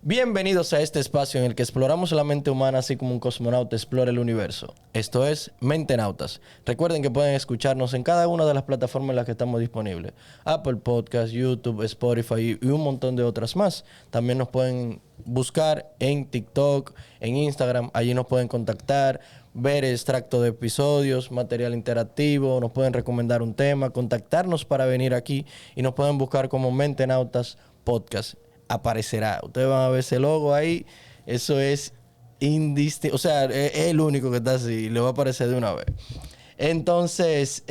Bienvenidos a este espacio en el que exploramos la mente humana así como un cosmonauta explora el universo. Esto es Mentenautas. Recuerden que pueden escucharnos en cada una de las plataformas en las que estamos disponibles. Apple Podcasts, YouTube, Spotify y un montón de otras más. También nos pueden buscar en TikTok, en Instagram. Allí nos pueden contactar, ver extracto de episodios, material interactivo. Nos pueden recomendar un tema, contactarnos para venir aquí y nos pueden buscar como Mentenautas Podcast. Aparecerá. Ustedes van a ver ese logo ahí. Eso es indistinto. O sea, es el único que está así. Le va a aparecer de una vez. Entonces,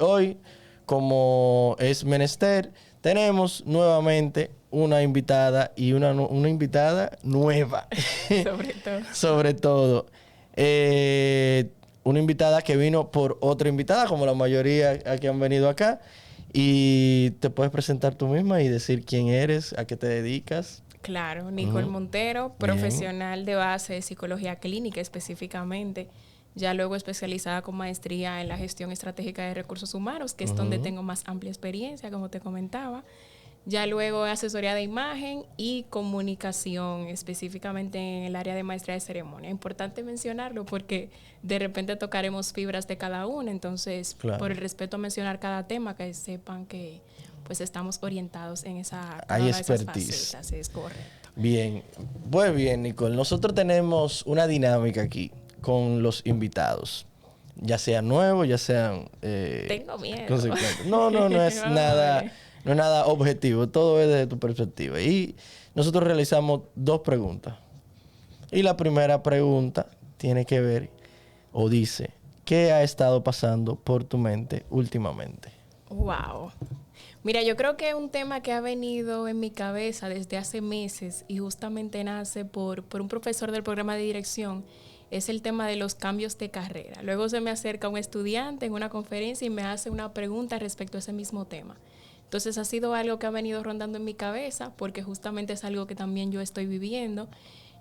hoy, como es menester, tenemos nuevamente una invitada y una invitada nueva. Sobre todo. Sobre todo. Una invitada que vino por otra invitada, como la mayoría que han venido acá. Y te puedes presentar tú misma y decir quién eres, a qué te dedicas. Claro, Nicole Montero, profesional de base de psicología clínica específicamente, ya luego especializada con maestría en la gestión estratégica de recursos humanos, que es donde tengo más amplia experiencia, como te comentaba. Ya luego asesoría de imagen y comunicación, específicamente en el área de maestría de ceremonia. Importante mencionarlo porque de repente tocaremos fibras de cada una, entonces Claro. por el respeto a mencionar cada tema, que sepan que pues estamos orientados en esa Hay esas expertise. facetas, es correcto. Bien. Pues bien, Nicole. Nosotros tenemos una dinámica aquí con los invitados. Ya sean nuevos, ya sean... Tengo miedo. consecuentes. No es nada... No es nada objetivo. Todo es desde tu perspectiva. Y nosotros realizamos dos preguntas. Y la primera pregunta tiene que ver o dice... ¿Qué ha estado pasando por tu mente últimamente? Wow. Mira, yo creo que es un tema que ha venido en mi cabeza desde hace meses y justamente nace por un profesor del programa de dirección. Es el tema de los cambios de carrera. Luego se me acerca un estudiante en una conferencia y me hace una pregunta respecto a ese mismo tema. Entonces ha sido algo que ha venido rondando en mi cabeza porque justamente es algo que también yo estoy viviendo.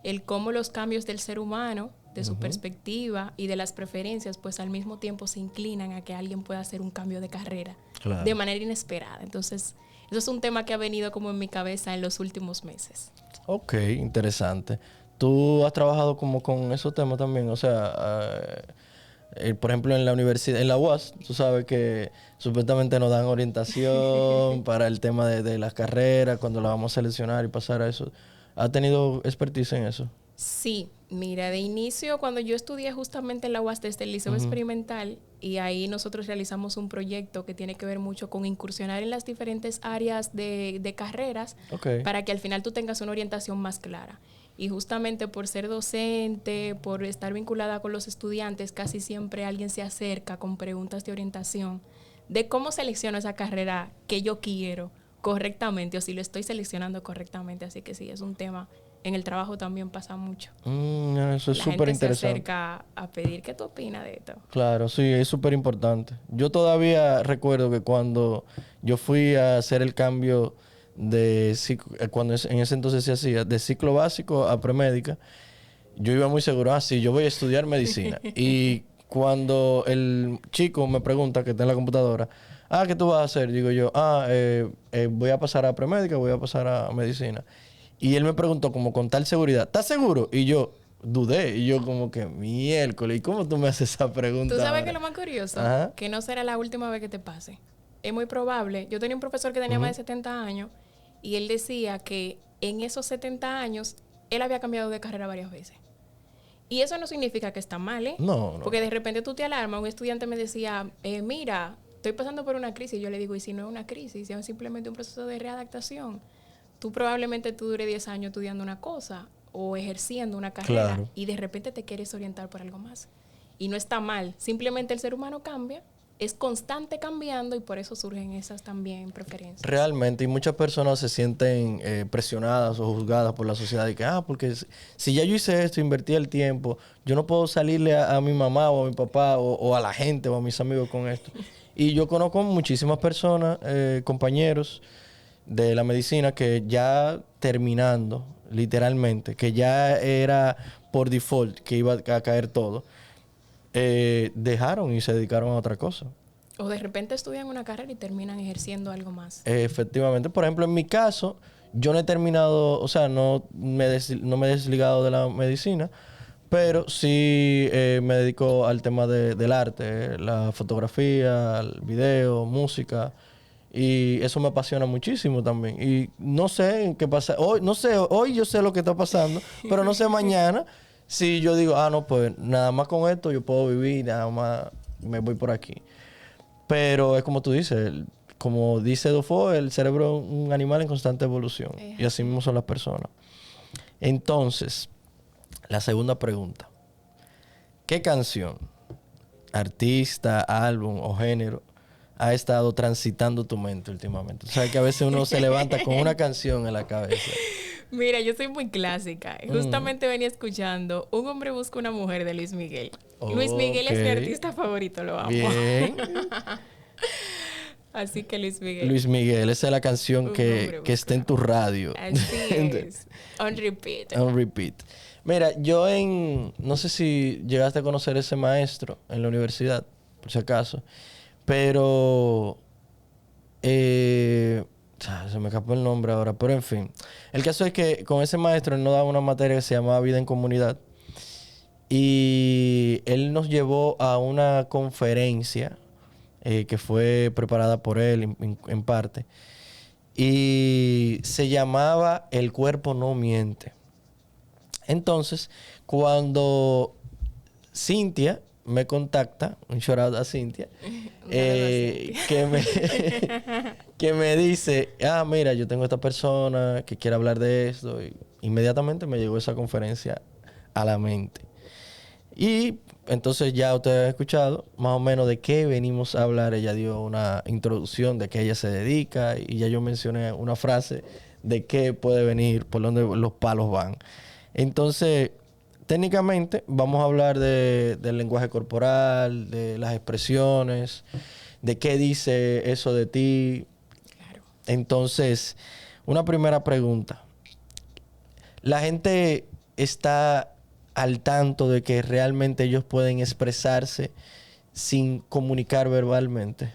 El cómo los cambios del ser humano, de su perspectiva y de las preferencias, pues al mismo tiempo se inclinan a que alguien pueda hacer un cambio de carrera de manera inesperada. Entonces, eso es un tema que ha venido como en mi cabeza en los últimos meses. Ok, interesante. ¿Tú has trabajado como con esos temas también? O sea, por ejemplo, en la universidad, en la UAS, tú sabes que supuestamente nos dan orientación para el tema de las carreras, cuando la vamos a seleccionar y pasar a eso. ¿Has tenido expertise en eso? Sí, mira, de inicio, cuando yo estudié justamente en la UAS desde el Liceo Experimental, y ahí nosotros realizamos un proyecto que tiene que ver mucho con incursionar en las diferentes áreas de carreras para que al final tú tengas una orientación más clara. Y justamente por ser docente, por estar vinculada con los estudiantes, casi siempre alguien se acerca con preguntas de orientación de cómo selecciono esa carrera que yo quiero correctamente o si lo estoy seleccionando correctamente. Así que sí, es un tema. En el trabajo también pasa mucho. Eso es súper La gente se interesante. acerca a pedir qué tú opinas de esto. Claro, sí, es súper importante. Yo todavía recuerdo que cuando yo fui a hacer el cambio de cuando en ese entonces se hacía de ciclo básico a premédica, yo iba muy seguro, sí, yo voy a estudiar medicina. Y cuando el chico me pregunta, que está en la computadora, ¿qué tú vas a hacer? Digo yo, voy a pasar a premédica, voy a pasar a medicina. Y él me preguntó como con tal seguridad, ¿estás seguro? Y yo dudé. Y yo como que, miércoles, ¿y cómo tú me haces esa pregunta ¿Tú sabes ahora? qué es lo más curioso? Ajá. Que no será la última vez que te pase. Es muy probable. Yo tenía un profesor que tenía más de 70 años y él decía que en esos 70 años él había cambiado de carrera varias veces. Y eso no significa que está mal, ¿eh? No. Porque de repente tú te alarmas. Un estudiante me decía, mira, estoy pasando por una crisis. Yo le digo, ¿y si no es una crisis? Si es simplemente un proceso de readaptación. Tú probablemente dure 10 años estudiando una cosa o ejerciendo una carrera y de repente te quieres orientar por algo más. Y no está mal. Simplemente el ser humano cambia, es constante cambiando y por eso surgen esas también preferencias. Realmente, y muchas personas se sienten presionadas o juzgadas por la sociedad de que, porque si ya yo hice esto, invertí el tiempo, yo no puedo salirle a mi mamá o a mi papá o a la gente o a mis amigos con esto. Y yo conozco muchísimas personas, compañeros de la medicina que ya terminando, literalmente, que ya era por default que iba a caer todo, dejaron y se dedicaron a otra cosa. O de repente estudian una carrera y terminan ejerciendo algo más. Efectivamente. Por ejemplo, en mi caso, Yo no he terminado, o sea, no me he desligado de la medicina, pero sí me dedico al tema del arte, la fotografía, el video, música. Y eso me apasiona muchísimo también. Y no sé en qué pasa. Hoy, no sé, hoy yo sé lo que está pasando, pero no sé mañana si yo digo, ah, no, pues nada más con esto yo puedo vivir, nada más me voy por aquí. Pero es como tú dices, como dice Dufour, el cerebro es un animal en constante evolución. Y así mismo son las personas. Entonces, la segunda pregunta. ¿Qué canción, artista, álbum o género ha estado transitando tu mente últimamente? O sea, que a veces uno se levanta con una canción en la cabeza. Mira, yo soy muy clásica. Justamente venía escuchando Un hombre busca una mujer de Luis Miguel. Luis Miguel es mi Ok. artista favorito, lo amo. Bien. Así que Luis Miguel, Luis Miguel, esa es la canción Un hombre que busca está en una tu mujer. radio. Así es. On repeat. On repeat. Mira, no sé si llegaste a conocer ese maestro en la universidad, por si acaso, pero se me escapó el nombre ahora, pero en fin. El caso es que con ese maestro él nos daba una materia que se llamaba Vida en Comunidad y él nos llevó a una conferencia que fue preparada por él en parte y se llamaba El cuerpo no miente. Entonces, cuando Cintia me contacta, un shout out a Cintia, que me, que me dice, ah, mira, yo tengo esta persona que quiere hablar de esto. Y inmediatamente me llegó esa conferencia a la mente. Y entonces ya ustedes han escuchado más o menos de qué venimos a hablar. Ella dio una introducción de qué ella se dedica y ya yo mencioné una frase de qué puede venir, por dónde los palos van. Entonces, técnicamente vamos a hablar del lenguaje corporal, de las expresiones, de qué dice eso de ti. Claro. Entonces, una primera pregunta. La gente está al tanto de que realmente ellos pueden expresarse sin comunicar verbalmente.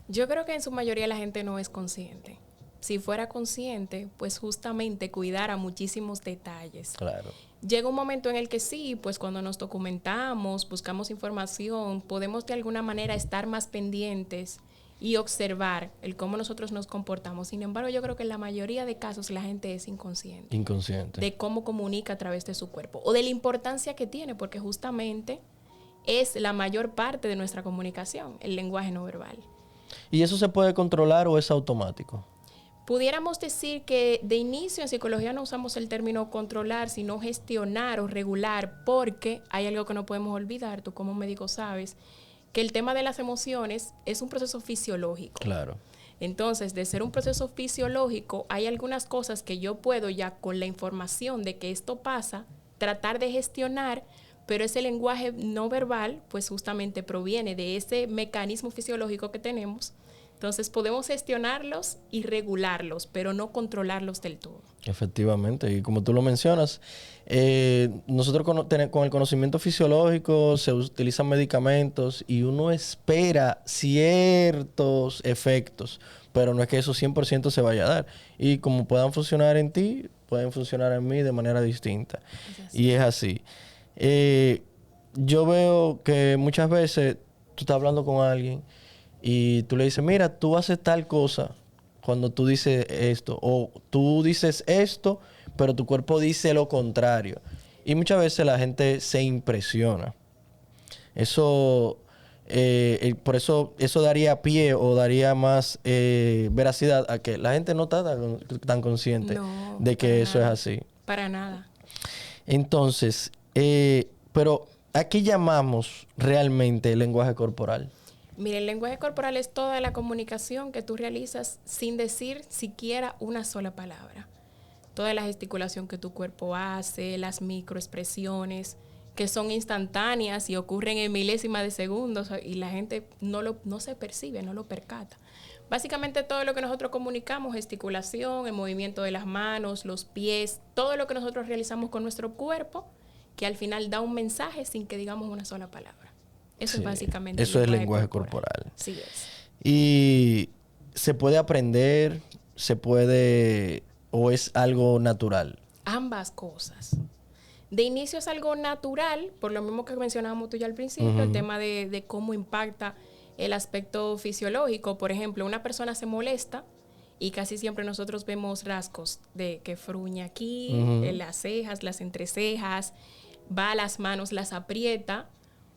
Yo creo que en su mayoría la gente no es consciente. Si fuera consciente, pues justamente cuidara muchísimos detalles. Claro. Llega un momento en el que sí, pues cuando nos documentamos, buscamos información, podemos de alguna manera estar más pendientes y observar el cómo nosotros nos comportamos. Sin embargo, yo creo que en la mayoría de casos la gente es inconsciente. Inconsciente. De cómo comunica a través de su cuerpo o de la importancia que tiene, porque justamente es la mayor parte de nuestra comunicación, el lenguaje no verbal. ¿Y eso se puede controlar o es automático? Pudiéramos decir que de inicio en psicología no usamos el término controlar, sino gestionar o regular, porque hay algo que no podemos olvidar, tú como médico sabes, que el tema de las emociones es un proceso fisiológico. Claro. Entonces, de ser un proceso fisiológico, hay algunas cosas que yo puedo ya con la información de que esto pasa, tratar de gestionar, pero ese lenguaje no verbal, pues justamente proviene de ese mecanismo fisiológico que tenemos. Entonces podemos gestionarlos y regularlos, pero no controlarlos del todo. Efectivamente, y como tú lo mencionas, nosotros con el conocimiento fisiológico se utilizan medicamentos y uno espera ciertos efectos, pero no es que eso 100% se vaya a dar. Y como puedan funcionar en ti, pueden funcionar en mí de manera distinta. Y es así. Yo veo que muchas veces tú estás hablando con alguien y tú le dices, mira, tú haces tal cosa cuando tú dices esto. O tú dices esto, pero tu cuerpo dice lo contrario. Y muchas veces la gente se impresiona. Eso, por eso daría pie o daría más veracidad a que la gente no está tan consciente de que eso es así. Para nada. Entonces, pero ¿a qué llamamos realmente el lenguaje corporal? Mira, el lenguaje corporal es toda la comunicación que tú realizas sin decir siquiera una sola palabra. Toda la gesticulación que tu cuerpo hace, las microexpresiones que son instantáneas y ocurren en milésimas de segundos y la gente no se percibe, no lo percata. Básicamente todo lo que nosotros comunicamos, gesticulación, el movimiento de las manos, los pies, todo lo que nosotros realizamos con nuestro cuerpo, que al final da un mensaje sin que digamos una sola palabra. Eso es básicamente eso es el lenguaje corporal. Sí es. Y se puede aprender, se puede, o es algo natural? Ambas cosas. De inicio es algo natural, por lo mismo que mencionábamos tú ya al principio, el tema de cómo impacta el aspecto fisiológico. Por ejemplo, una persona se molesta y casi siempre nosotros vemos rasgos de que fruñe aquí, en las cejas, las entrecejas, va a las manos, las aprieta.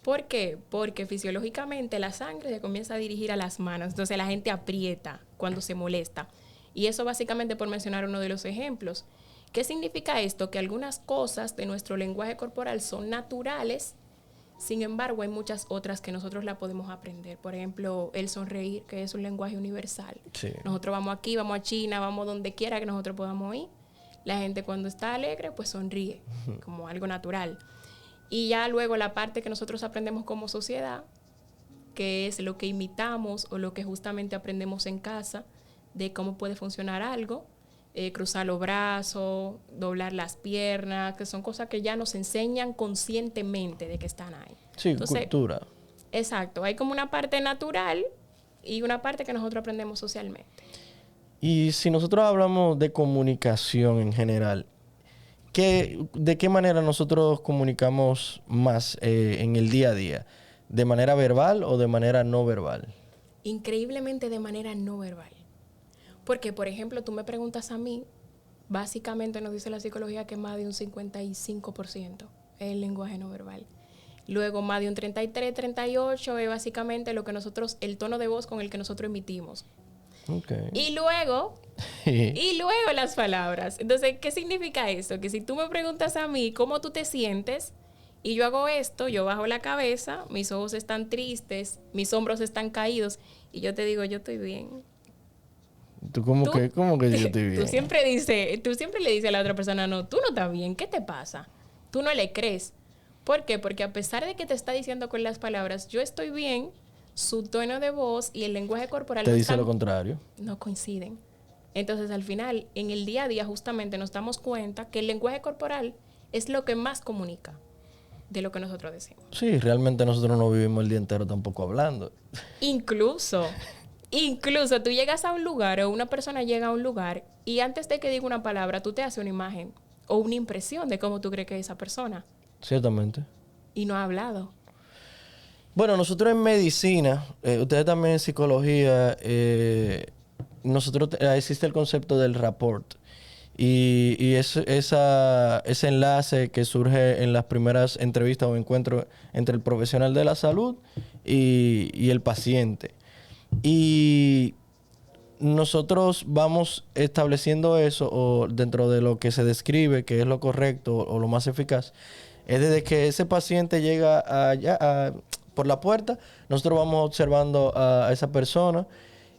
¿Por qué? Porque fisiológicamente la sangre se comienza a dirigir a las manos. Entonces la gente aprieta cuando se molesta. Y eso básicamente por mencionar uno de los ejemplos. ¿Qué significa esto? Que algunas cosas de nuestro lenguaje corporal son naturales, sin embargo hay muchas otras que nosotros la podemos aprender. Por ejemplo, el sonreír, que es un lenguaje universal. Sí. Nosotros vamos aquí, vamos a China, vamos donde quiera que nosotros podamos ir. La gente cuando está alegre, pues sonríe, como algo natural. Y ya luego la parte que nosotros aprendemos como sociedad, que es lo que imitamos o lo que justamente aprendemos en casa, de cómo puede funcionar algo, cruzar los brazos, doblar las piernas, que son cosas que ya nos enseñan conscientemente de que están ahí. Sí, entonces, cultura. Exacto, hay como una parte natural y una parte que nosotros aprendemos socialmente. Y si nosotros hablamos de comunicación en general, ¿de qué manera nosotros comunicamos más en el día a día? ¿De manera verbal o de manera no verbal? Increíblemente de manera no verbal. Porque, por ejemplo, tú me preguntas a mí, básicamente nos dice la psicología que más de un 55% es el lenguaje no verbal. Luego, más de un 33, 38 es básicamente lo que nosotros, el tono de voz con el que nosotros emitimos. Okay. Y luego las palabras. Entonces, ¿qué significa eso? Que si tú me preguntas a mí cómo tú te sientes y yo hago esto, yo bajo la cabeza, mis ojos están tristes, mis hombros están caídos y yo te digo, yo estoy bien. ¿Cómo que yo estoy bien? Tú siempre le dices a la otra persona, no, tú no estás bien, ¿qué te pasa? Tú no le crees. ¿Por qué? Porque a pesar de que te está diciendo con las palabras, yo estoy bien, su tono de voz y el lenguaje corporal te dice lo contrario. No coinciden. Entonces, al final, en el día a día, justamente nos damos cuenta que el lenguaje corporal es lo que más comunica de lo que nosotros decimos. Sí, realmente nosotros no vivimos el día entero tampoco hablando. Incluso tú llegas a un lugar o una persona llega a un lugar y antes de que diga una palabra, tú te haces una imagen o una impresión de cómo tú crees que es esa persona. Ciertamente. Y no ha hablado. Bueno, nosotros en medicina, ustedes también en psicología, existe el concepto del rapport. Y ese enlace que surge en las primeras entrevistas o encuentros entre el profesional de la salud y el paciente. Y nosotros vamos estableciendo eso o dentro de lo que se describe que es lo correcto o lo más eficaz. Es desde que ese paciente llega por la puerta, nosotros vamos observando a esa persona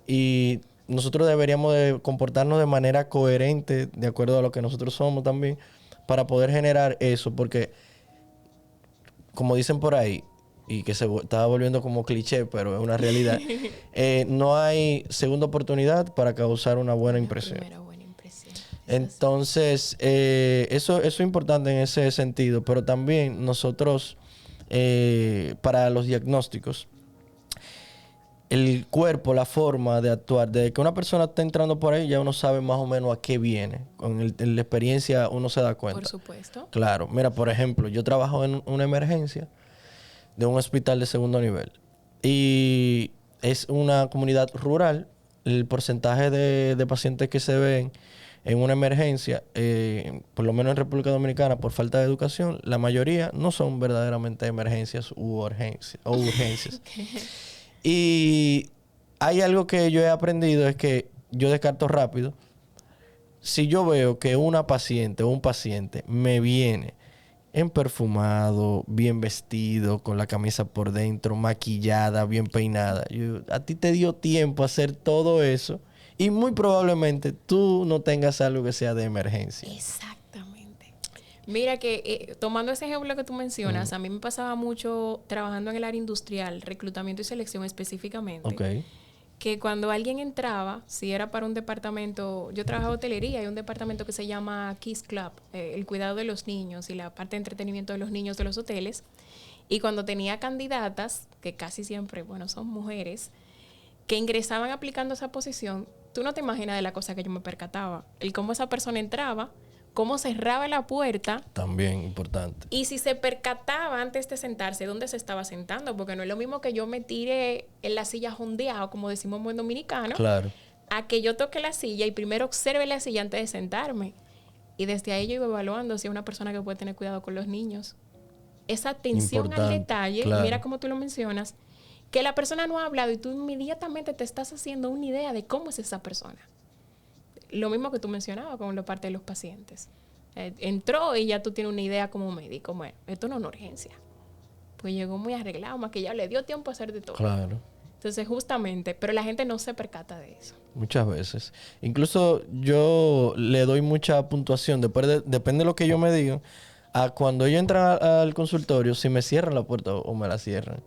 y nosotros deberíamos de comportarnos de manera coherente, de acuerdo a lo que nosotros somos también, para poder generar eso, porque como dicen por ahí, y que se estaba volviendo como cliché, pero es una realidad, no hay segunda oportunidad para causar una buena impresión. Primera buena impresión. Entonces, eso es importante en ese sentido, pero también nosotros, para los diagnósticos, el cuerpo, la forma de actuar, desde que una persona está entrando por ahí, ya uno sabe más o menos a qué viene. Con la experiencia uno se da cuenta. Por supuesto. Claro. Mira, por ejemplo, yo trabajo en una emergencia de un hospital de segundo nivel. Y es una comunidad rural. El porcentaje de pacientes que se ven en una emergencia, por lo menos en República Dominicana, por falta de educación, la mayoría no son verdaderamente emergencias u urgencias. Y hay algo que yo he aprendido, es que yo descarto rápido. Si yo veo que una paciente o un paciente me viene en perfumado, bien vestido, con la camisa por dentro, maquillada, bien peinada, a ti te dio tiempo a hacer todo eso y muy probablemente tú no tengas algo que sea de emergencia. Exactamente. Mira que tomando ese ejemplo que tú mencionas, a mí me pasaba mucho trabajando en el área industrial, reclutamiento y selección específicamente. Okay. Que cuando alguien entraba, si era para un departamento, yo trabajaba en hotelería, hay un departamento que se llama Kids Club, el cuidado de los niños y la parte de entretenimiento de los niños de los hoteles. Y cuando tenía candidatas, que casi siempre, bueno, son mujeres, que ingresaban aplicando esa posición, tú no te imaginas de la cosa que yo me percataba. El cómo esa persona entraba, cómo cerraba la puerta. También importante. Y si se percataba antes de sentarse, dónde se estaba sentando. Porque no es lo mismo que yo me tire en la silla jondeado, como decimos en buen dominicano. Claro. A que yo toque la silla y primero observe la silla antes de sentarme. Y desde ahí yo iba evaluando si es una persona que puede tener cuidado con los niños. Esa atención Importante, al detalle, claro. mira cómo tú lo mencionas, que la persona no ha hablado y tú inmediatamente te estás haciendo una idea de cómo es esa persona. Lo mismo que tú mencionabas con la parte de los pacientes. Entró y ya tú tienes una idea como médico. Bueno, esto no es una urgencia. Pues llegó muy arreglado, maquillado, le dio tiempo a hacer de todo. Claro. Entonces, justamente, pero la gente no se percata de eso. Muchas veces. Incluso yo le doy mucha puntuación, depende de lo que yo me diga, a cuando yo entro al consultorio, si me cierran la puerta o me la cierran.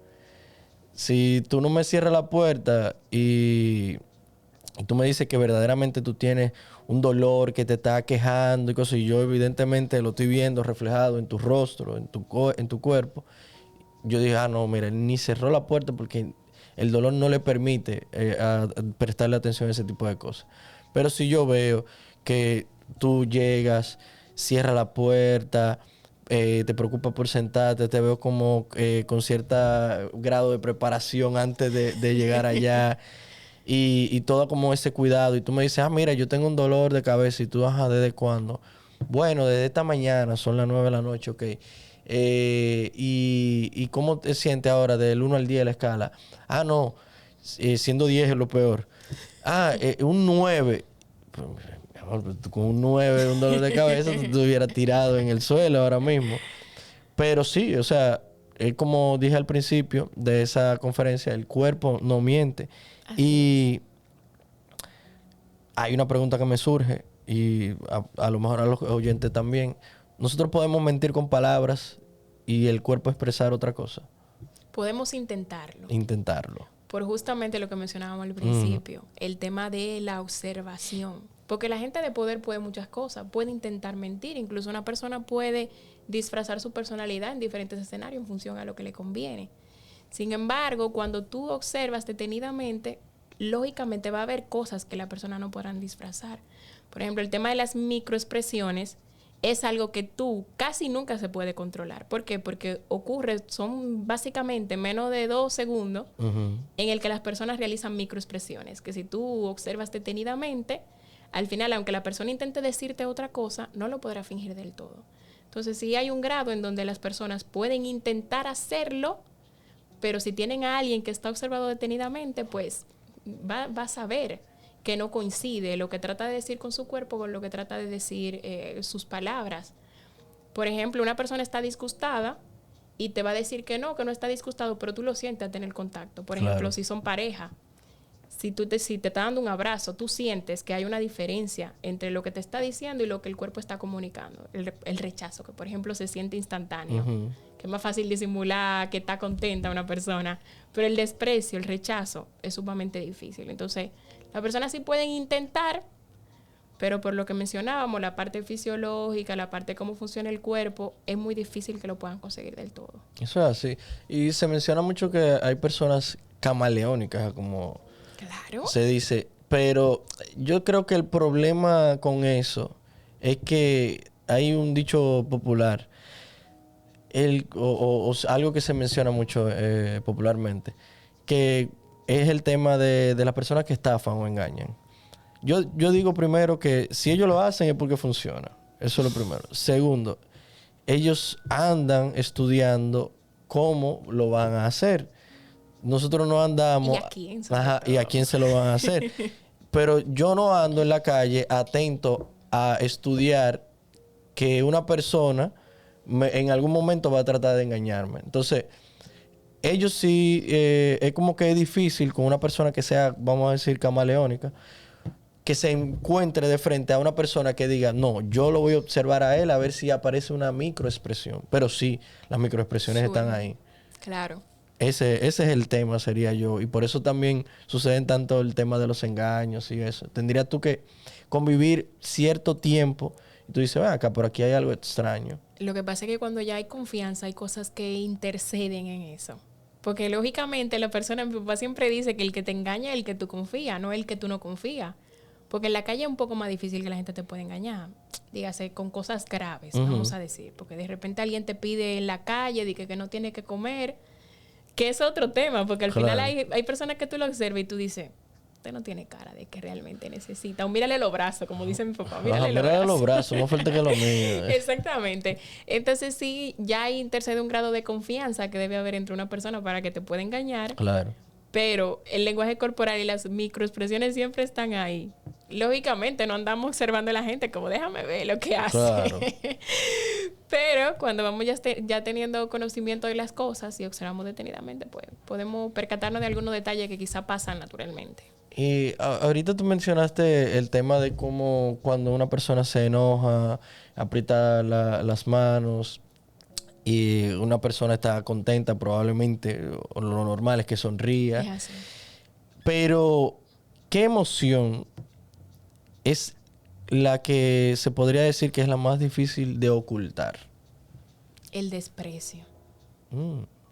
Si tú no me cierras la puerta y tú me dices que verdaderamente tú tienes un dolor que te está quejando y cosas, y yo evidentemente lo estoy viendo reflejado en tu rostro, en tu cuerpo, yo dije, no, mira, él ni cerró la puerta porque el dolor no le permite a prestarle atención a ese tipo de cosas. Pero si yo veo que tú llegas, cierras la puerta, te preocupas por sentarte, te veo como con cierto grado de preparación antes de llegar allá y todo como ese cuidado. Y tú me dices, mira, yo tengo un dolor de cabeza. Y tú, ¿desde cuándo? Bueno, desde esta mañana, son las 9 de la noche, ok. ¿Y cómo te sientes ahora del 1 al 10 de la escala? No, siendo 10 es lo peor. Un 9. Pues, mi amor, tú con un 9 de un dolor de cabeza, tú estuvieras tirado en el suelo ahora mismo. Pero sí, o sea, como dije al principio de esa conferencia, el cuerpo no miente. Y hay una pregunta que me surge, y a lo mejor a los oyentes también. ¿Nosotros podemos mentir con palabras y el cuerpo expresar otra cosa? Podemos intentarlo. Intentarlo. Por justamente lo que mencionábamos al principio, el tema de la observación. Porque la gente de poder puede muchas cosas, puede intentar mentir, incluso una persona puede disfrazar su personalidad en diferentes escenarios en función a lo que le conviene. Sin embargo, cuando tú observas detenidamente, lógicamente va a haber cosas que la persona no podrán disfrazar. Por ejemplo, el tema de las microexpresiones es algo que tú casi nunca se puede controlar. ¿Por qué? Porque son básicamente menos de 2 segundos en el que las personas realizan microexpresiones, que si tú observas detenidamente, al final, aunque la persona intente decirte otra cosa, no lo podrá fingir del todo. Entonces, sí hay un grado en donde las personas pueden intentar hacerlo, pero si tienen a alguien que está observado detenidamente, pues va a saber que no coincide lo que trata de decir con su cuerpo con lo que trata de decir sus palabras. Por ejemplo, una persona está disgustada y te va a decir que no está disgustado, pero tú lo sientes al tener contacto. Por ejemplo, si son pareja, si te está dando un abrazo, tú sientes que hay una diferencia entre lo que te está diciendo y lo que el cuerpo está comunicando. El rechazo, que por ejemplo se siente instantáneo, que es más fácil disimular que está contenta una persona, pero el desprecio, el rechazo es sumamente difícil. Entonces, las personas sí pueden intentar, pero por lo que mencionábamos, la parte fisiológica, la parte de cómo funciona el cuerpo, es muy difícil que lo puedan conseguir del todo. Eso es así. Y se menciona mucho que hay personas camaleónicas, como se dice. Pero yo creo que el problema con eso es que hay un dicho popular, o algo que se menciona mucho popularmente, que es el tema de las personas que estafan o engañan. Yo digo primero que si ellos lo hacen es porque funciona. Eso es lo primero. Segundo, ellos andan estudiando cómo lo van a hacer. Nosotros no andamos... ¿Y a quién se lo van a hacer? Pero yo no ando en la calle atento a estudiar que una persona en algún momento va a tratar de engañarme. Entonces, ellos sí, es como que es difícil con una persona que sea, vamos a decir, camaleónica, que se encuentre de frente a una persona que diga, no, yo lo voy a observar a él a ver si aparece una microexpresión. Pero sí, las microexpresiones están ahí. Claro. Ese es el tema, sería yo. Y por eso también suceden tanto el tema de los engaños y eso. Tendrías tú que convivir cierto tiempo y tú dices, ven acá, por aquí hay algo extraño. Lo que pasa es que cuando ya hay confianza hay cosas que interceden en eso. Porque lógicamente la persona, mi papá siempre dice que el que te engaña es el que tú confías, no el que tú no confías. Porque en la calle es un poco más difícil que la gente te pueda engañar. Dígase, con cosas graves, vamos a decir. Porque de repente alguien te pide en la calle de que no tiene que comer, que es otro tema. Porque al final hay personas que tú lo observas y tú dices, usted no tiene cara de que realmente necesita. O mírale los brazos, como dice mi papá. Mírale los brazos, más fuerte que lo mío. Exactamente. Entonces sí, ya ahí intercede un grado de confianza que debe haber entre una persona para que te pueda engañar. Claro. Pero el lenguaje corporal y las microexpresiones siempre están ahí. Lógicamente no andamos observando a la gente como déjame ver lo que hace. Claro. Pero cuando vamos ya teniendo conocimiento de las cosas y observamos detenidamente, pues podemos percatarnos de algunos detalles que quizá pasan naturalmente. Y ahorita tú mencionaste el tema de cómo cuando una persona se enoja, aprieta las manos y una persona está contenta, probablemente o lo normal es que sonría. Es así. Pero, ¿qué emoción es la que se podría decir que es la más difícil de ocultar? El desprecio.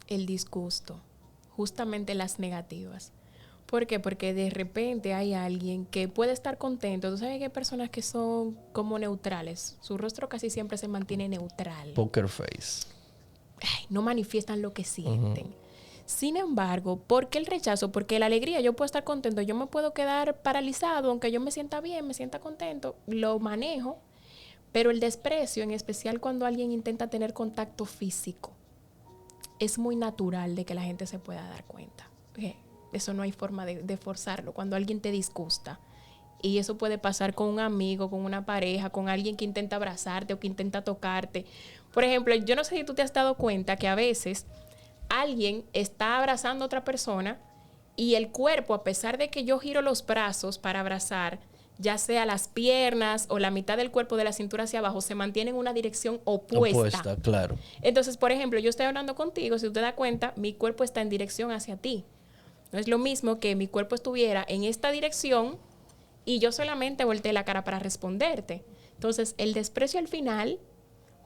El disgusto. Justamente las negativas. ¿Por qué? Porque de repente hay alguien que puede estar contento. Tú sabes que hay personas que son como neutrales. Su rostro casi siempre se mantiene neutral. Poker face. Ay, no manifiestan lo que sienten. Sin embargo, ¿por qué el rechazo? Porque la alegría, yo puedo estar contento, yo me puedo quedar paralizado, aunque yo me sienta bien, me sienta contento, lo manejo. Pero el desprecio, en especial cuando alguien intenta tener contacto físico, es muy natural de que la gente se pueda dar cuenta. Eso no hay forma de forzarlo. Cuando alguien te disgusta, y eso puede pasar con un amigo, con una pareja, con alguien que intenta abrazarte o que intenta tocarte. Por ejemplo, yo no sé si tú te has dado cuenta que a veces alguien está abrazando a otra persona y el cuerpo, a pesar de que yo giro los brazos para abrazar, ya sea las piernas o la mitad del cuerpo de la cintura hacia abajo, se mantiene en una dirección opuesta. Claro. Entonces, por ejemplo, yo estoy hablando contigo, si tú te das cuenta, mi cuerpo está en dirección hacia ti. No es lo mismo que mi cuerpo estuviera en esta dirección y yo solamente volteé la cara para responderte. Entonces, el desprecio al final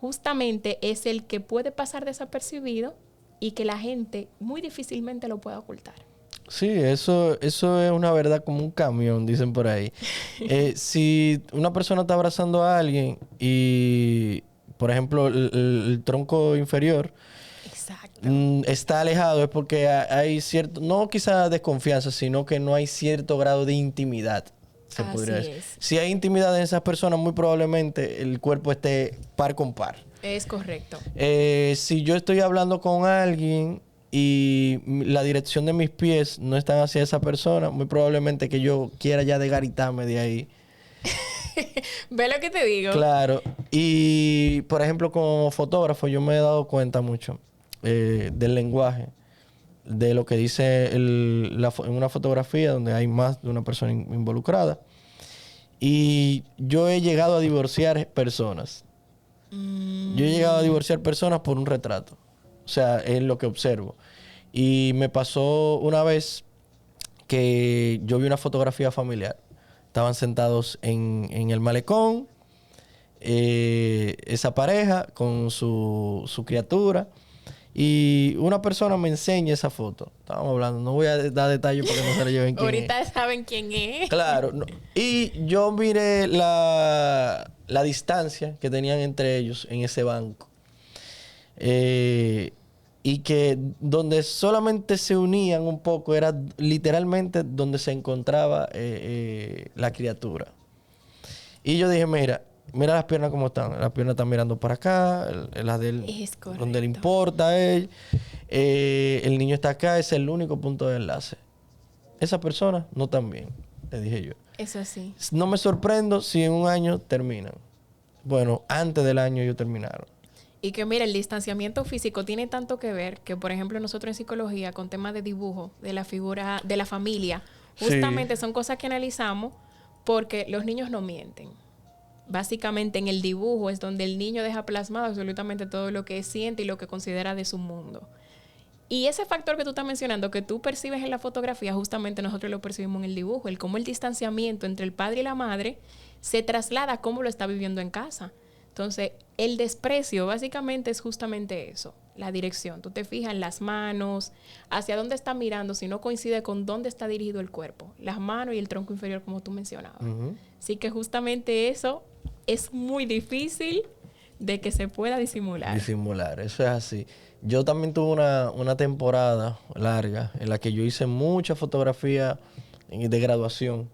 justamente es el que puede pasar desapercibido y que la gente muy difícilmente lo puede ocultar. Sí, eso es una verdad como un camión, dicen por ahí. Si una persona está abrazando a alguien y, por ejemplo, el tronco inferior está alejado, es porque hay cierto, no quizá desconfianza, sino que no hay cierto grado de intimidad. Se podría decir. Si hay intimidad en esas personas, muy probablemente el cuerpo esté par con par. Es correcto. Si yo estoy hablando con alguien y la dirección de mis pies no están hacia esa persona, muy probablemente que yo quiera ya desgaritarme de ahí. ¿Ve lo que te digo? Claro. Y, por ejemplo, como fotógrafo, yo me he dado cuenta mucho del lenguaje, de lo que dice en una fotografía donde hay más de una persona involucrada. Y yo he llegado a divorciar personas. Yo he llegado a divorciar personas por un retrato. O sea, es lo que observo. Y me pasó una vez que yo vi una fotografía familiar. Estaban sentados en el malecón, esa pareja con su criatura. Y una persona me enseña esa foto. Estábamos hablando, no voy a dar detalles porque no se le lleven quién Ahorita es. saben quién es. Claro. No. Y yo miré la distancia que tenían entre ellos en ese banco. Y que donde solamente se unían un poco era literalmente donde se encontraba la criatura. Y yo dije, mira las piernas como están. Las piernas están mirando para acá, las de él, es correcto. donde le importa a él. El niño está acá, es el único punto de enlace. Esa persona no tan bien, le dije yo. Eso sí. No me sorprendo si en un año terminan. Bueno, antes del año ellos terminaron. Y que mira, el distanciamiento físico tiene tanto que ver que, por ejemplo, nosotros en psicología, con temas de dibujo, de la figura, de la familia, justamente son cosas que analizamos porque los niños no mienten. Básicamente en el dibujo es donde el niño deja plasmado absolutamente todo lo que siente y lo que considera de su mundo. Y ese factor que tú estás mencionando, que tú percibes en la fotografía, justamente nosotros lo percibimos en el dibujo. El cómo el distanciamiento entre el padre y la madre se traslada a cómo lo está viviendo en casa. Entonces, el desprecio básicamente es justamente eso. la dirección. Tú te fijas en las manos, hacia dónde está mirando, si no coincide con dónde está dirigido el cuerpo. Las manos y el tronco inferior, como tú mencionabas. Así que justamente eso es muy difícil de que se pueda disimular. Disimular, eso es así. Yo también tuve una temporada larga en la que yo hice mucha fotografía de graduación.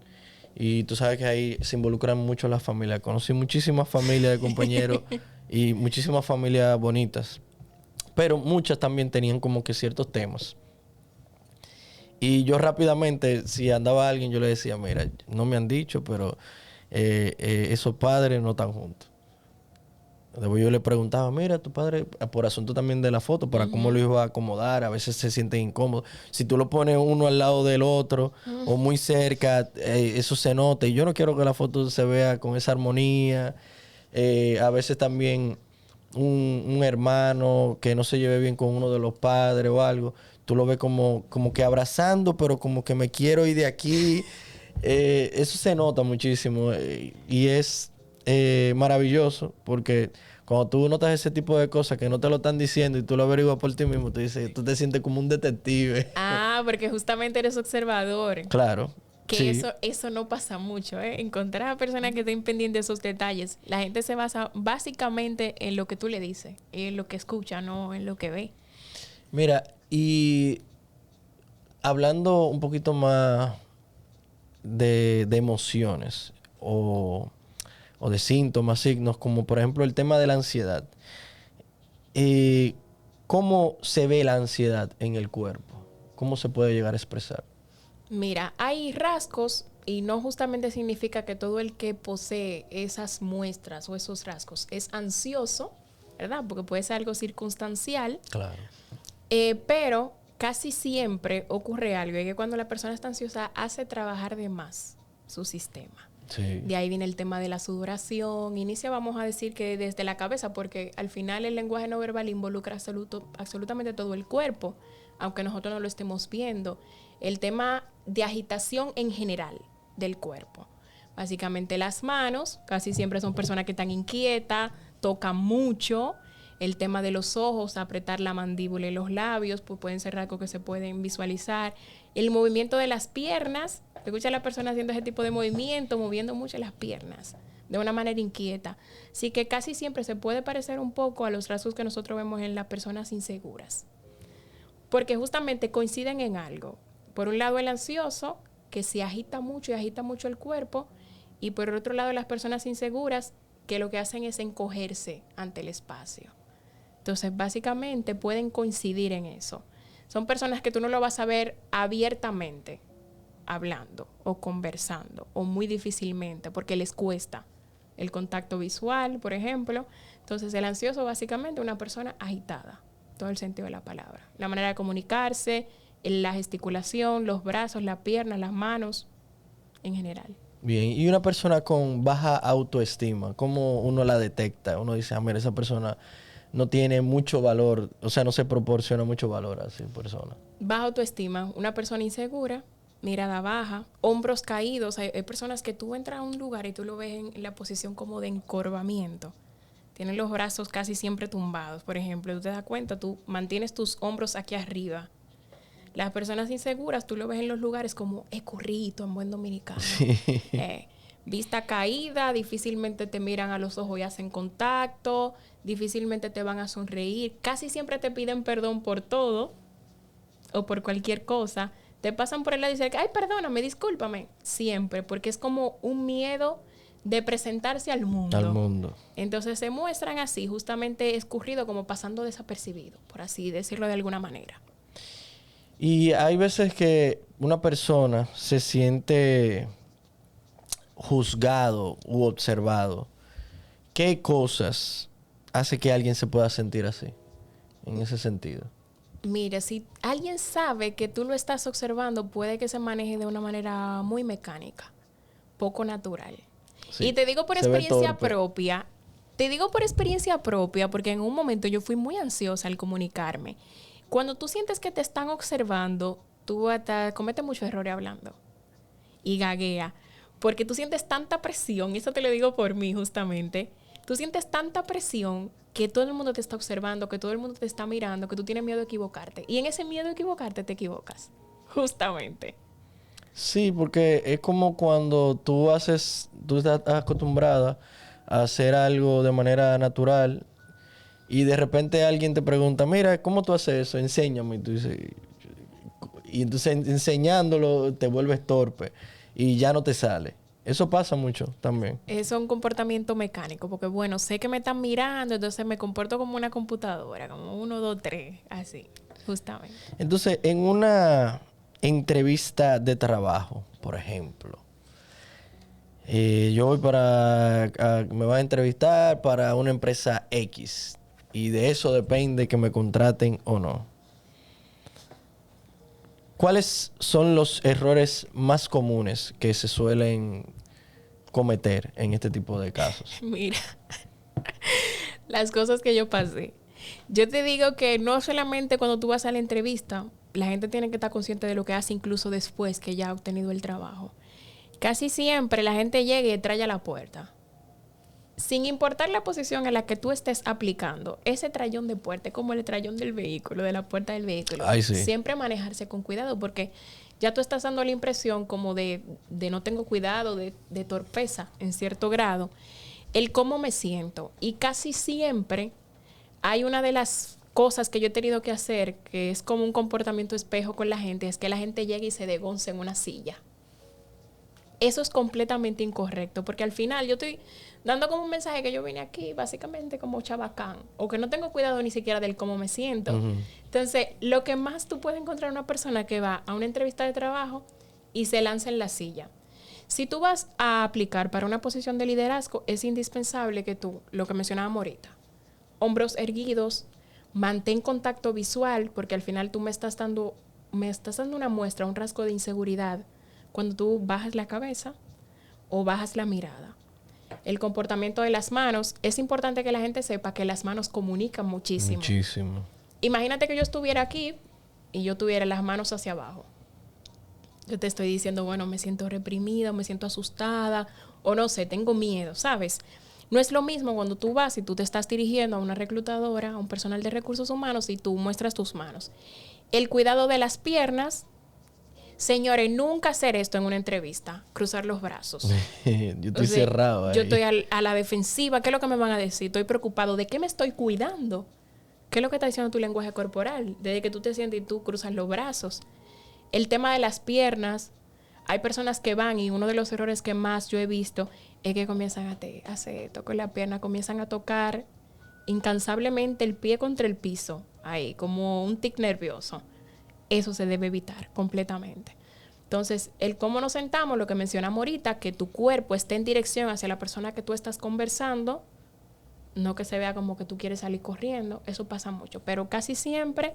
Y tú sabes que ahí se involucran mucho las familias. Conocí muchísimas familias de compañeros y muchísimas familias bonitas. Pero muchas también tenían como que ciertos temas. Y yo rápidamente, si andaba alguien, yo le decía, mira, no me han dicho, pero esos padres no están juntos. Después yo le preguntaba, mira, tu padre, por asunto también de la foto, para cómo lo iba a acomodar, a veces se sienten incómodos. Si tú lo pones uno al lado del otro o muy cerca, eso se nota. Y yo no quiero que la foto se vea con esa armonía. A veces también un hermano que no se lleve bien con uno de los padres o algo, tú lo ves como que abrazando, pero como que me quiero ir de aquí. Eso se nota muchísimo y es maravilloso porque cuando tú notas ese tipo de cosas que no te lo están diciendo y tú lo averiguas por ti mismo, tú te sientes como un detective. Ah, porque justamente eres observador. Claro. Que sí. eso no pasa mucho, ¿eh? Encontrar a personas que estén pendientes de esos detalles. La gente se basa básicamente en lo que tú le dices, en lo que escucha, no en lo que ve. Mira, y hablando un poquito más de emociones o de síntomas, signos, como por ejemplo el tema de la ansiedad. ¿Cómo se ve la ansiedad en el cuerpo? ¿Cómo se puede llegar a expresar? Mira, hay rasgos y no justamente significa que todo el que posee esas muestras o esos rasgos es ansioso, ¿verdad? Porque puede ser algo circunstancial. Claro. Pero casi siempre ocurre algo, y que cuando la persona está ansiosa hace trabajar de más su sistema. Sí. De ahí viene el tema de la sudoración. Inicia, vamos a decir que desde la cabeza, porque al final el lenguaje no verbal involucra absolutamente todo el cuerpo, aunque nosotros no lo estemos viendo. El tema de agitación en general del cuerpo. Básicamente las manos, casi siempre son personas que están inquietas, tocan mucho. El tema de los ojos, apretar la mandíbula y los labios, pues pueden ser rasgos que se pueden visualizar. El movimiento de las piernas, escucha a la persona haciendo ese tipo de movimiento, moviendo mucho las piernas de una manera inquieta. Así que casi siempre se puede parecer un poco a los rasgos que nosotros vemos en las personas inseguras. Porque justamente coinciden en algo. Por un lado el ansioso, que se agita mucho y agita mucho el cuerpo, y por el otro lado las personas inseguras, que lo que hacen es encogerse ante el espacio. Entonces, básicamente pueden coincidir en eso. Son personas que tú no lo vas a ver abiertamente hablando o conversando, o muy difícilmente, porque les cuesta el contacto visual, por ejemplo. Entonces, el ansioso básicamente es una persona agitada, todo el sentido de la palabra. La manera de comunicarse, la gesticulación, los brazos, las piernas, las manos, en general. Bien, y una persona con baja autoestima, ¿cómo uno la detecta? Uno dice, mira, esa persona no tiene mucho valor, o sea, no se proporciona mucho valor a esa persona. Baja autoestima, una persona insegura, mirada baja, hombros caídos. Hay personas que tú entras a un lugar y tú lo ves en la posición como de encorvamiento. Tienen los brazos casi siempre tumbados. Por ejemplo, tú te das cuenta, tú mantienes tus hombros aquí arriba. Las personas inseguras, tú lo ves en los lugares como escurrito, en buen dominicano. Sí. Vista caída, difícilmente te miran a los ojos y hacen contacto, difícilmente te van a sonreír, casi siempre te piden perdón por todo o por cualquier cosa. Te pasan por el lado y dicen, ay, perdóname, discúlpame. Siempre, porque es como un miedo de presentarse al mundo. Al mundo. Entonces se muestran así, justamente escurrido, como pasando desapercibido, por así decirlo de alguna manera. Y hay veces que una persona se siente juzgado u observado. ¿Qué cosas hace que alguien se pueda sentir así, en ese sentido? Mira, si alguien sabe que tú lo estás observando, puede que se maneje de una manera muy mecánica, poco natural. Sí, y te digo por experiencia propia. Te digo por experiencia propia, porque en un momento yo fui muy ansiosa al comunicarme. Cuando tú sientes que te están observando, tú hasta cometes muchos errores hablando. Y gaguea. Porque tú sientes tanta presión, y eso te lo digo por mí justamente. Tú sientes tanta presión que todo el mundo te está observando, que todo el mundo te está mirando, que tú tienes miedo de equivocarte. Y en ese miedo de equivocarte te equivocas. Justamente. Sí, porque es como cuando tú estás acostumbrada a hacer algo de manera natural y de repente alguien te pregunta, mira, ¿cómo tú haces eso? Enséñame. Y tú dices, y entonces enseñándolo te vuelves torpe y ya no te sale. Eso pasa mucho también. Eso es un comportamiento mecánico, porque bueno, sé que me están mirando, entonces me comporto como una computadora, como 1, 2, 3, así, justamente. Entonces, en una entrevista de trabajo, por ejemplo, yo voy me van a entrevistar para una empresa X y de eso depende que me contraten o no. ¿Cuáles son los errores más comunes que se suelen cometer en este tipo de casos? Mira, las cosas que yo pasé. Yo te digo que no solamente cuando tú vas a la entrevista, la gente tiene que estar consciente de lo que hace incluso después que ya ha obtenido el trabajo. Casi siempre la gente llega y trae a la puerta. Sin importar la posición en la que tú estés aplicando, ese trayón de puerta es como el trayón del vehículo, de la puerta del vehículo. Ay, sí. Siempre manejarse con cuidado porque ya tú estás dando la impresión como de no tengo cuidado, de torpeza en cierto grado. El cómo me siento. Y casi siempre hay una de las cosas que yo he tenido que hacer, que es como un comportamiento espejo con la gente, es que la gente llegue y se degonce en una silla. Eso es completamente incorrecto, porque al final yo estoy dando como un mensaje que yo vine aquí básicamente como chabacán, o que no tengo cuidado ni siquiera del cómo me siento. Entonces, lo que más tú puedes encontrar una persona que va a una entrevista de trabajo y se lanza en la silla. Si tú vas a aplicar para una posición de liderazgo, es indispensable que tú, lo que mencionábamos ahorita, hombros erguidos, mantén contacto visual, porque al final tú me estás dando una muestra, un rasgo de inseguridad cuando tú bajas la cabeza o bajas la mirada. El comportamiento de las manos, es importante que la gente sepa que las manos comunican muchísimo. Muchísimo. Imagínate que yo estuviera aquí y yo tuviera las manos hacia abajo. Yo te estoy diciendo, bueno, me siento reprimida, me siento asustada, o no sé, tengo miedo, ¿sabes? No es lo mismo cuando tú vas y tú te estás dirigiendo a una reclutadora, a un personal de recursos humanos y tú muestras tus manos. El cuidado de las piernas. Señores, nunca hacer esto en una entrevista, cruzar los brazos. Yo estoy cerrado ahí. Yo estoy a la defensiva. ¿Qué es lo que me van a decir? Estoy preocupado. ¿De qué me estoy cuidando? ¿Qué es lo que está diciendo tu lenguaje corporal? Desde que tú te sientes y tú cruzas los brazos. El tema de las piernas. Hay personas que van y uno de los errores que más yo he visto es que comienzan a hacer esto con la pierna, comienzan a tocar incansablemente el pie contra el piso, ahí, como un tic nervioso. Eso se debe evitar completamente. Entonces, el cómo nos sentamos, lo que mencionamos ahorita, que tu cuerpo esté en dirección hacia la persona que tú estás conversando, no que se vea como que tú quieres salir corriendo, eso pasa mucho. Pero casi siempre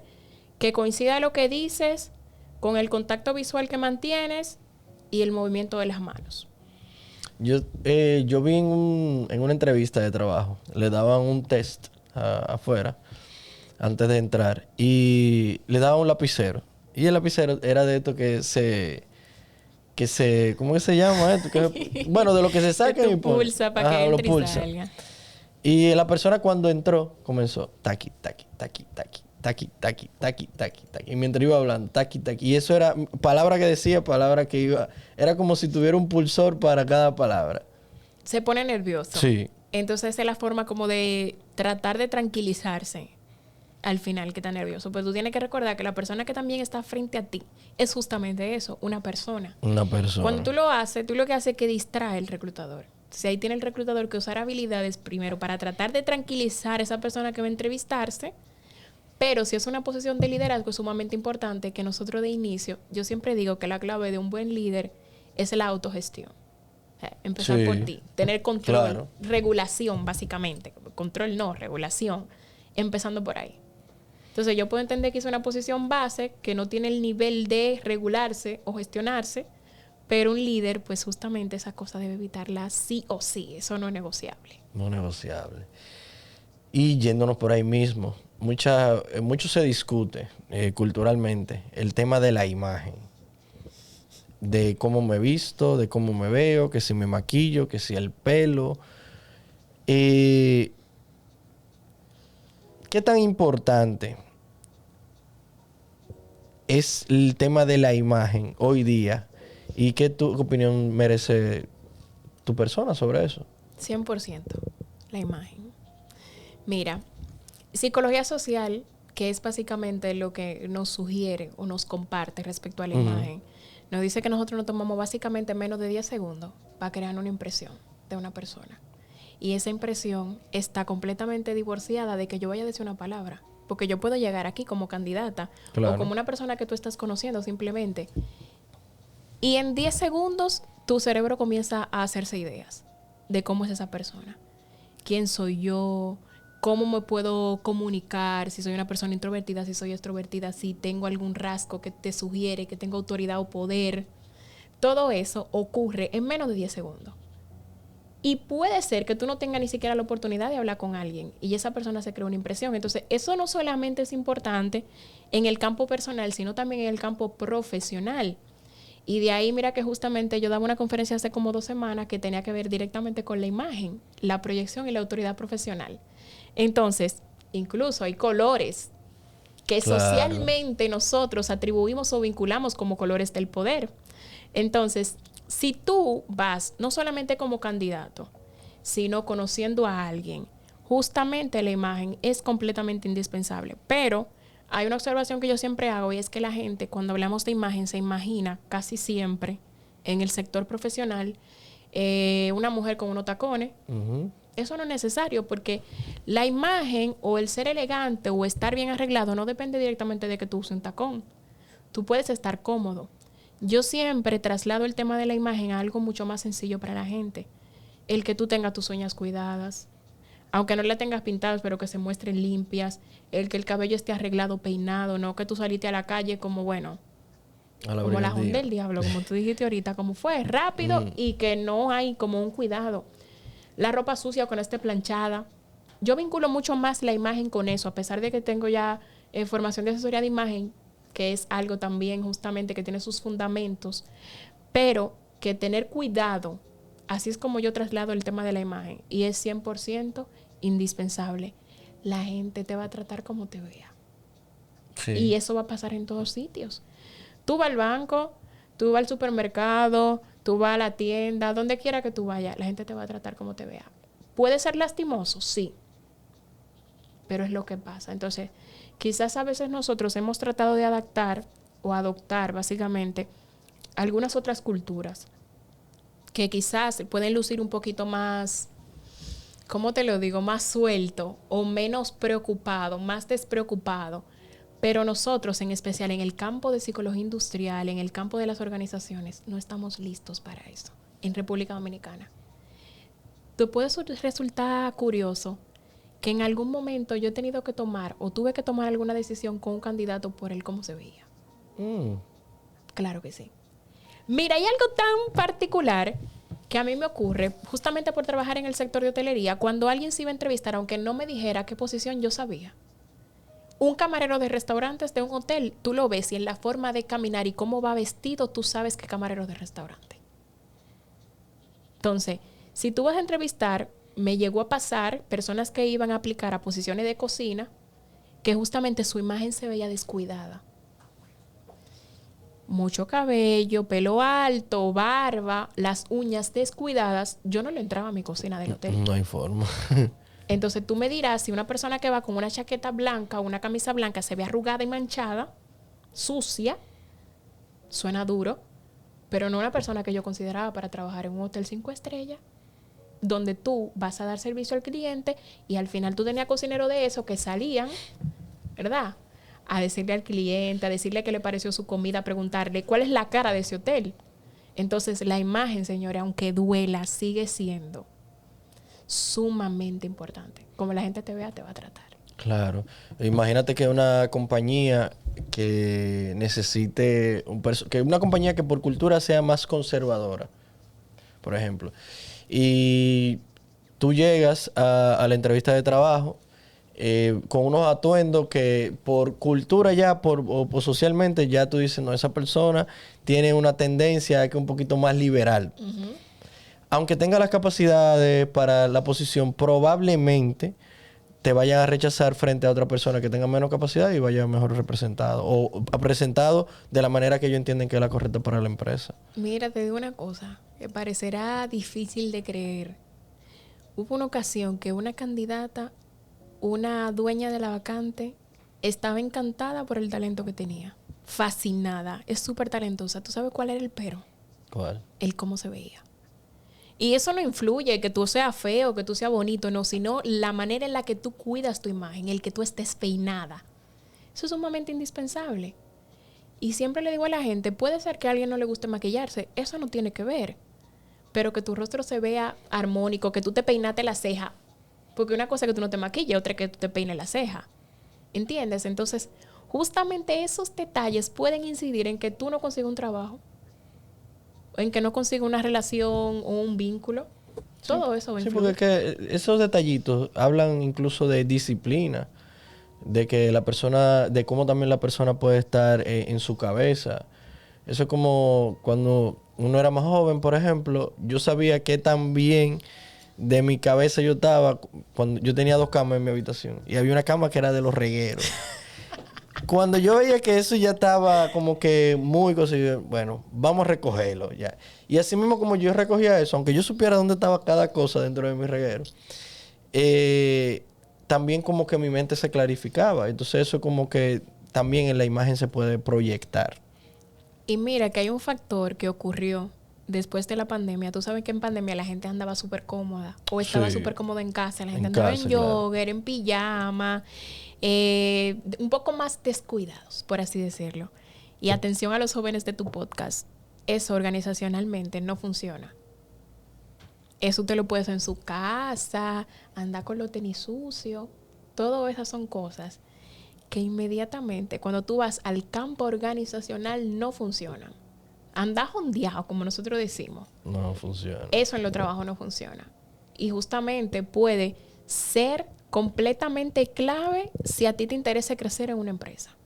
que coincida lo que dices con el contacto visual que mantienes y el movimiento de las manos. Yo vi en una entrevista de trabajo, le daban un test afuera antes de entrar y le daban un lapicero. Y el lapicero era de esto ¿cómo que se llama esto? Bueno, de lo que se saca y pulsa para que entre y salga. Y la persona cuando entró comenzó taqui, taqui, taqui, taqui, taqui, taqui, taqui, taqui, taqui. Y mientras iba hablando, taqui, taqui. Y eso era palabra que decía, palabra que iba. Era como si tuviera un pulsor para cada palabra. Se pone nervioso. Sí. Entonces es la forma como de tratar de tranquilizarse al final que está nervioso. Pues tú tienes que recordar que la persona que también está frente a ti es justamente eso, una persona. Una persona. Cuando tú lo haces, tú lo que haces es que distrae al reclutador. Si ahí tiene el reclutador que usar habilidades primero para tratar de tranquilizar a esa persona que va a entrevistarse, pero si es una posición de liderazgo es sumamente importante que nosotros de inicio, yo siempre digo que la clave de un buen líder es la autogestión. Empezar por ti, tener control, regulación básicamente, control no, regulación, empezando por ahí. Entonces yo puedo entender que es una posición base que no tiene el nivel de regularse o gestionarse, pero un líder, pues justamente esa cosa debe evitarla sí o sí, eso no es negociable. No negociable. Y yéndonos por ahí mismo, mucho se discute culturalmente el tema de la imagen. De cómo me visto, de cómo me veo, que si me maquillo, que si el pelo. ¿qué tan importante es el tema de la imagen hoy día? ¿Y qué tu opinión merece tu persona sobre eso? 100%, la imagen. Mira, psicología social, que es básicamente lo que nos sugiere o nos comparte respecto a la imagen, nos dice que nosotros nos tomamos básicamente menos de 10 segundos para crear una impresión de una persona. Y esa impresión está completamente divorciada de que yo vaya a decir una palabra. Porque yo puedo llegar aquí como candidata o como una persona que tú estás conociendo simplemente. Y en 10 segundos tu cerebro comienza a hacerse ideas de cómo es esa persona. ¿Quién soy yo? ¿Cómo me puedo comunicar? Si soy una persona introvertida, si soy extrovertida, si tengo algún rasgo que te sugiere que tengo autoridad o poder. Todo eso ocurre en menos de 10 segundos. Y puede ser que tú no tengas ni siquiera la oportunidad de hablar con alguien y esa persona se crea una impresión. Entonces, eso no solamente es importante en el campo personal, sino también en el campo profesional. Y de ahí, mira que justamente yo daba una conferencia hace como 2 semanas que tenía que ver directamente con la imagen, la proyección y la autoridad profesional. Entonces, incluso hay colores que socialmente nosotros atribuimos o vinculamos como colores del poder. Entonces, si tú vas no solamente como candidato, sino conociendo a alguien, justamente la imagen es completamente indispensable. Pero hay una observación que yo siempre hago y es que la gente, cuando hablamos de imagen, se imagina casi siempre en el sector profesional una mujer con unos tacones. Eso no es necesario porque la imagen o el ser elegante o estar bien arreglado no depende directamente de que tú uses un tacón. Tú puedes estar cómodo. Yo siempre traslado el tema de la imagen a algo mucho más sencillo para la gente. El que tú tengas tus uñas cuidadas, aunque no las tengas pintadas, pero que se muestren limpias. El que el cabello esté arreglado, peinado, no que tú saliste a la calle como, bueno, como la junta del diablo, como tú dijiste ahorita, como fue, rápido y que no hay como un cuidado. La ropa sucia o que no esté planchada. Yo vinculo mucho más la imagen con eso, a pesar de que tengo ya formación de asesoría de imagen, que es algo también justamente que tiene sus fundamentos, pero que tener cuidado, así es como yo traslado el tema de la imagen, y es 100% indispensable. La gente te va a tratar como te vea. Sí. Y eso va a pasar en todos sitios. Tú vas al banco, tú vas al supermercado, tú vas a la tienda, donde quiera que tú vayas, la gente te va a tratar como te vea. ¿Puede ser lastimoso? Sí. Pero es lo que pasa. Entonces, quizás a veces nosotros hemos tratado de adaptar o adoptar básicamente algunas otras culturas que quizás pueden lucir un poquito más, ¿cómo te lo digo? Más suelto o menos preocupado, más despreocupado. Pero nosotros, en especial en el campo de psicología industrial, en el campo de las organizaciones, no estamos listos para eso en República Dominicana. Te puede resultar curioso que en algún momento yo he tenido que tomar o tuve que tomar alguna decisión con un candidato por el cómo se veía. Claro que sí. Mira, hay algo tan particular que a mí me ocurre justamente por trabajar en el sector de hotelería. Cuando alguien se iba a entrevistar, aunque no me dijera qué posición, yo sabía. Un camarero de restaurantes de un hotel, tú lo ves y en la forma de caminar y cómo va vestido, tú sabes qué camarero de restaurante. Entonces, si tú vas a entrevistar, me llegó a pasar personas que iban a aplicar a posiciones de cocina que justamente su imagen se veía descuidada. Mucho cabello, pelo alto, barba, las uñas descuidadas. Yo no le entraba a mi cocina del hotel. No hay forma. Entonces tú me dirás si una persona que va con una chaqueta blanca o una camisa blanca se ve arrugada y manchada, sucia, suena duro, pero no una persona que yo consideraba para trabajar en un hotel 5 estrellas, donde tú vas a dar servicio al cliente y al final tú tenías cocineros de esos que salían, ¿verdad?, a decirle al cliente, a decirle qué le pareció su comida, a preguntarle cuál es la cara de ese hotel. Entonces la imagen, señores, aunque duela, sigue siendo sumamente importante. Como la gente te vea, te va a tratar. Claro. Imagínate que una compañía que necesite que una compañía que por cultura sea más conservadora, por ejemplo, y tú llegas a la entrevista de trabajo con unos atuendos que por cultura ya, o socialmente, ya tú dices, no, esa persona tiene una tendencia a que un poquito más liberal. Aunque tenga las capacidades para la posición, probablemente te vayan a rechazar frente a otra persona que tenga menos capacidad y vaya mejor representado o presentado de la manera que ellos entienden que es la correcta para la empresa. Mira, te digo una cosa que parecerá difícil de creer. Hubo una ocasión que una candidata, una dueña de la vacante, estaba encantada por el talento que tenía. Fascinada. Es súper talentosa. ¿Tú sabes cuál era el pero? ¿Cuál? El cómo se veía. Y eso no influye que tú seas feo, que tú seas bonito, no, sino la manera en la que tú cuidas tu imagen, el que tú estés peinada. Eso es sumamente indispensable. Y siempre le digo a la gente, puede ser que a alguien no le guste maquillarse, eso no tiene que ver. Pero que tu rostro se vea armónico, que tú te peinaste la ceja. Porque una cosa es que tú no te maquilles, otra es que tú te peines la ceja. ¿Entiendes? Entonces, justamente esos detalles pueden incidir en que tú no consigas un trabajo, en que no consiga una relación o un vínculo. Sí, todo eso va a influir. Sí, porque es que esos detallitos hablan incluso de disciplina, de que la persona, de cómo también la persona puede estar en su cabeza. Eso es como cuando uno era más joven, por ejemplo, yo sabía que también de mi cabeza yo estaba, cuando yo tenía 2 camas en mi habitación y había una cama que era de los regueros. Cuando yo veía que eso ya estaba como que muy conseguido, bueno, vamos a recogerlo ya. Y así mismo como yo recogía eso, aunque yo supiera dónde estaba cada cosa dentro de mi reguero, también como que mi mente se clarificaba. Entonces eso como que también en la imagen se puede proyectar. Y mira que hay un factor que ocurrió después de la pandemia. Tú sabes que en pandemia la gente andaba súper cómoda o estaba súper cómoda en casa. La gente andaba en jogger, en pijama, un poco más descuidados, por así decirlo. Y atención a los jóvenes de tu podcast. Eso organizacionalmente no funciona. Eso usted lo puede hacer en su casa, andar con los tenis sucios. Todas esas son cosas que inmediatamente cuando tú vas al campo organizacional no funcionan. Andar jondeado, como nosotros decimos. No funciona. Eso en los trabajos no funciona. Y justamente puede ser completamente clave si a ti te interesa crecer en una empresa.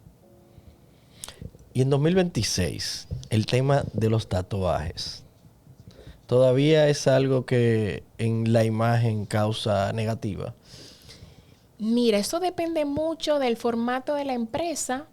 Y en 2026, el tema de los tatuajes. ¿Todavía es algo que en la imagen causa negativa? Mira, eso depende mucho del formato de la empresa,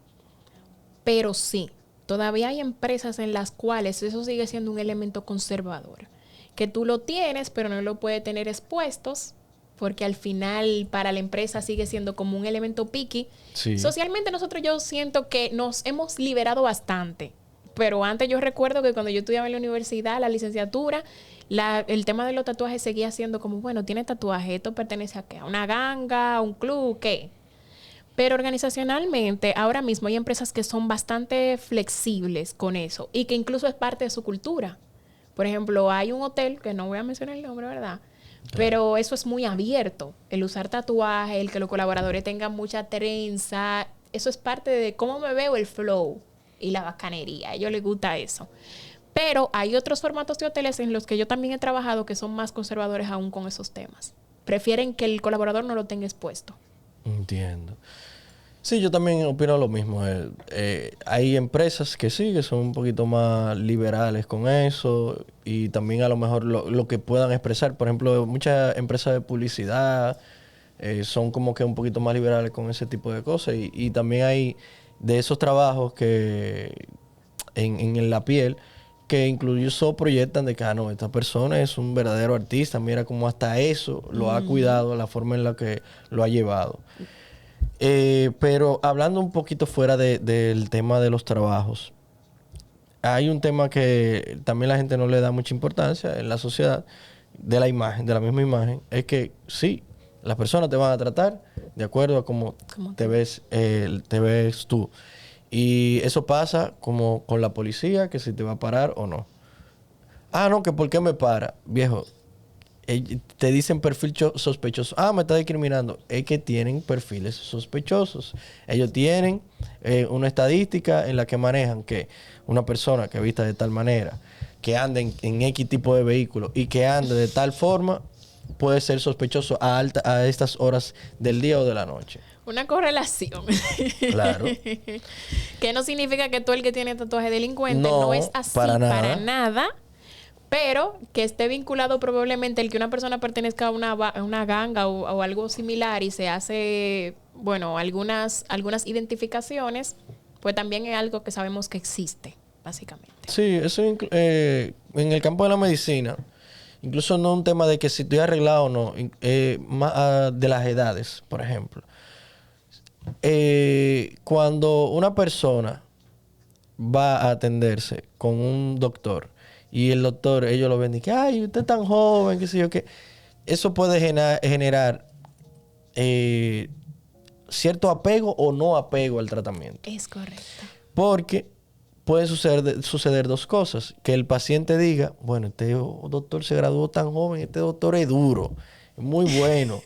pero sí, todavía hay empresas en las cuales eso sigue siendo un elemento conservador. Que tú lo tienes, pero no lo puedes tener expuestos, porque al final para la empresa sigue siendo como un elemento picky. Sí. Socialmente yo siento que nos hemos liberado bastante. Pero antes yo recuerdo que cuando yo estudiaba en la universidad, la licenciatura, el tema de los tatuajes seguía siendo como, bueno, tiene tatuaje, ¿esto pertenece a qué? ¿A una ganga? ¿A un club? ¿Qué? Pero organizacionalmente, ahora mismo hay empresas que son bastante flexibles con eso y que incluso es parte de su cultura. Por ejemplo, hay un hotel, que no voy a mencionar el nombre, ¿verdad? Pero eso es muy abierto. El usar tatuaje, el que los colaboradores tengan mucha trenza, eso es parte de cómo me veo, el flow y la bacanería. A ellos les gusta eso. Pero hay otros formatos de hoteles en los que yo también he trabajado que son más conservadores aún con esos temas. Prefieren que el colaborador no lo tenga expuesto. Entiendo. Sí, yo también opino lo mismo. Hay empresas que sí, que son un poquito más liberales con eso y también a lo mejor lo que puedan expresar. Por ejemplo, muchas empresas de publicidad son como que un poquito más liberales con ese tipo de cosas y también hay de esos trabajos que en la piel que incluso proyectan de que, no, esta persona es un verdadero artista, mira cómo hasta eso lo ha cuidado, la forma en la que lo ha llevado. Pero hablando un poquito fuera del tema de los trabajos, hay un tema que también la gente no le da mucha importancia en la sociedad, de la imagen, de la misma imagen, es que sí, las personas te van a tratar de acuerdo a cómo te ves tú. Y eso pasa como con la policía, que si te va a parar o no. Ah, no, que ¿por qué me para? Viejo, te dicen perfil sospechoso. Ah, me está discriminando. Es que tienen perfiles sospechosos. Ellos tienen una estadística en la que manejan que una persona que vista de tal manera, que ande en X tipo de vehículo y que ande de tal forma, puede ser sospechoso a estas horas del día o de la noche. Una correlación. Claro. Que no significa que todo el que tiene tatuaje delincuente no es así para nada. pero que esté vinculado probablemente el que una persona pertenezca a una ganga o algo similar y se hace, bueno, algunas identificaciones, pues también es algo que sabemos que existe, básicamente. Sí, eso en el campo de la medicina, incluso no un tema de que si estoy arreglado o no, de las edades, por ejemplo. Cuando una persona va a atenderse con un doctor y el doctor, ellos lo ven y que, ay, usted es tan joven, qué sé yo, qué. Eso puede generar cierto apego o no apego al tratamiento. Es correcto. Porque puede suceder dos cosas. Que el paciente diga, bueno, este doctor se graduó tan joven, este doctor es duro, es muy bueno.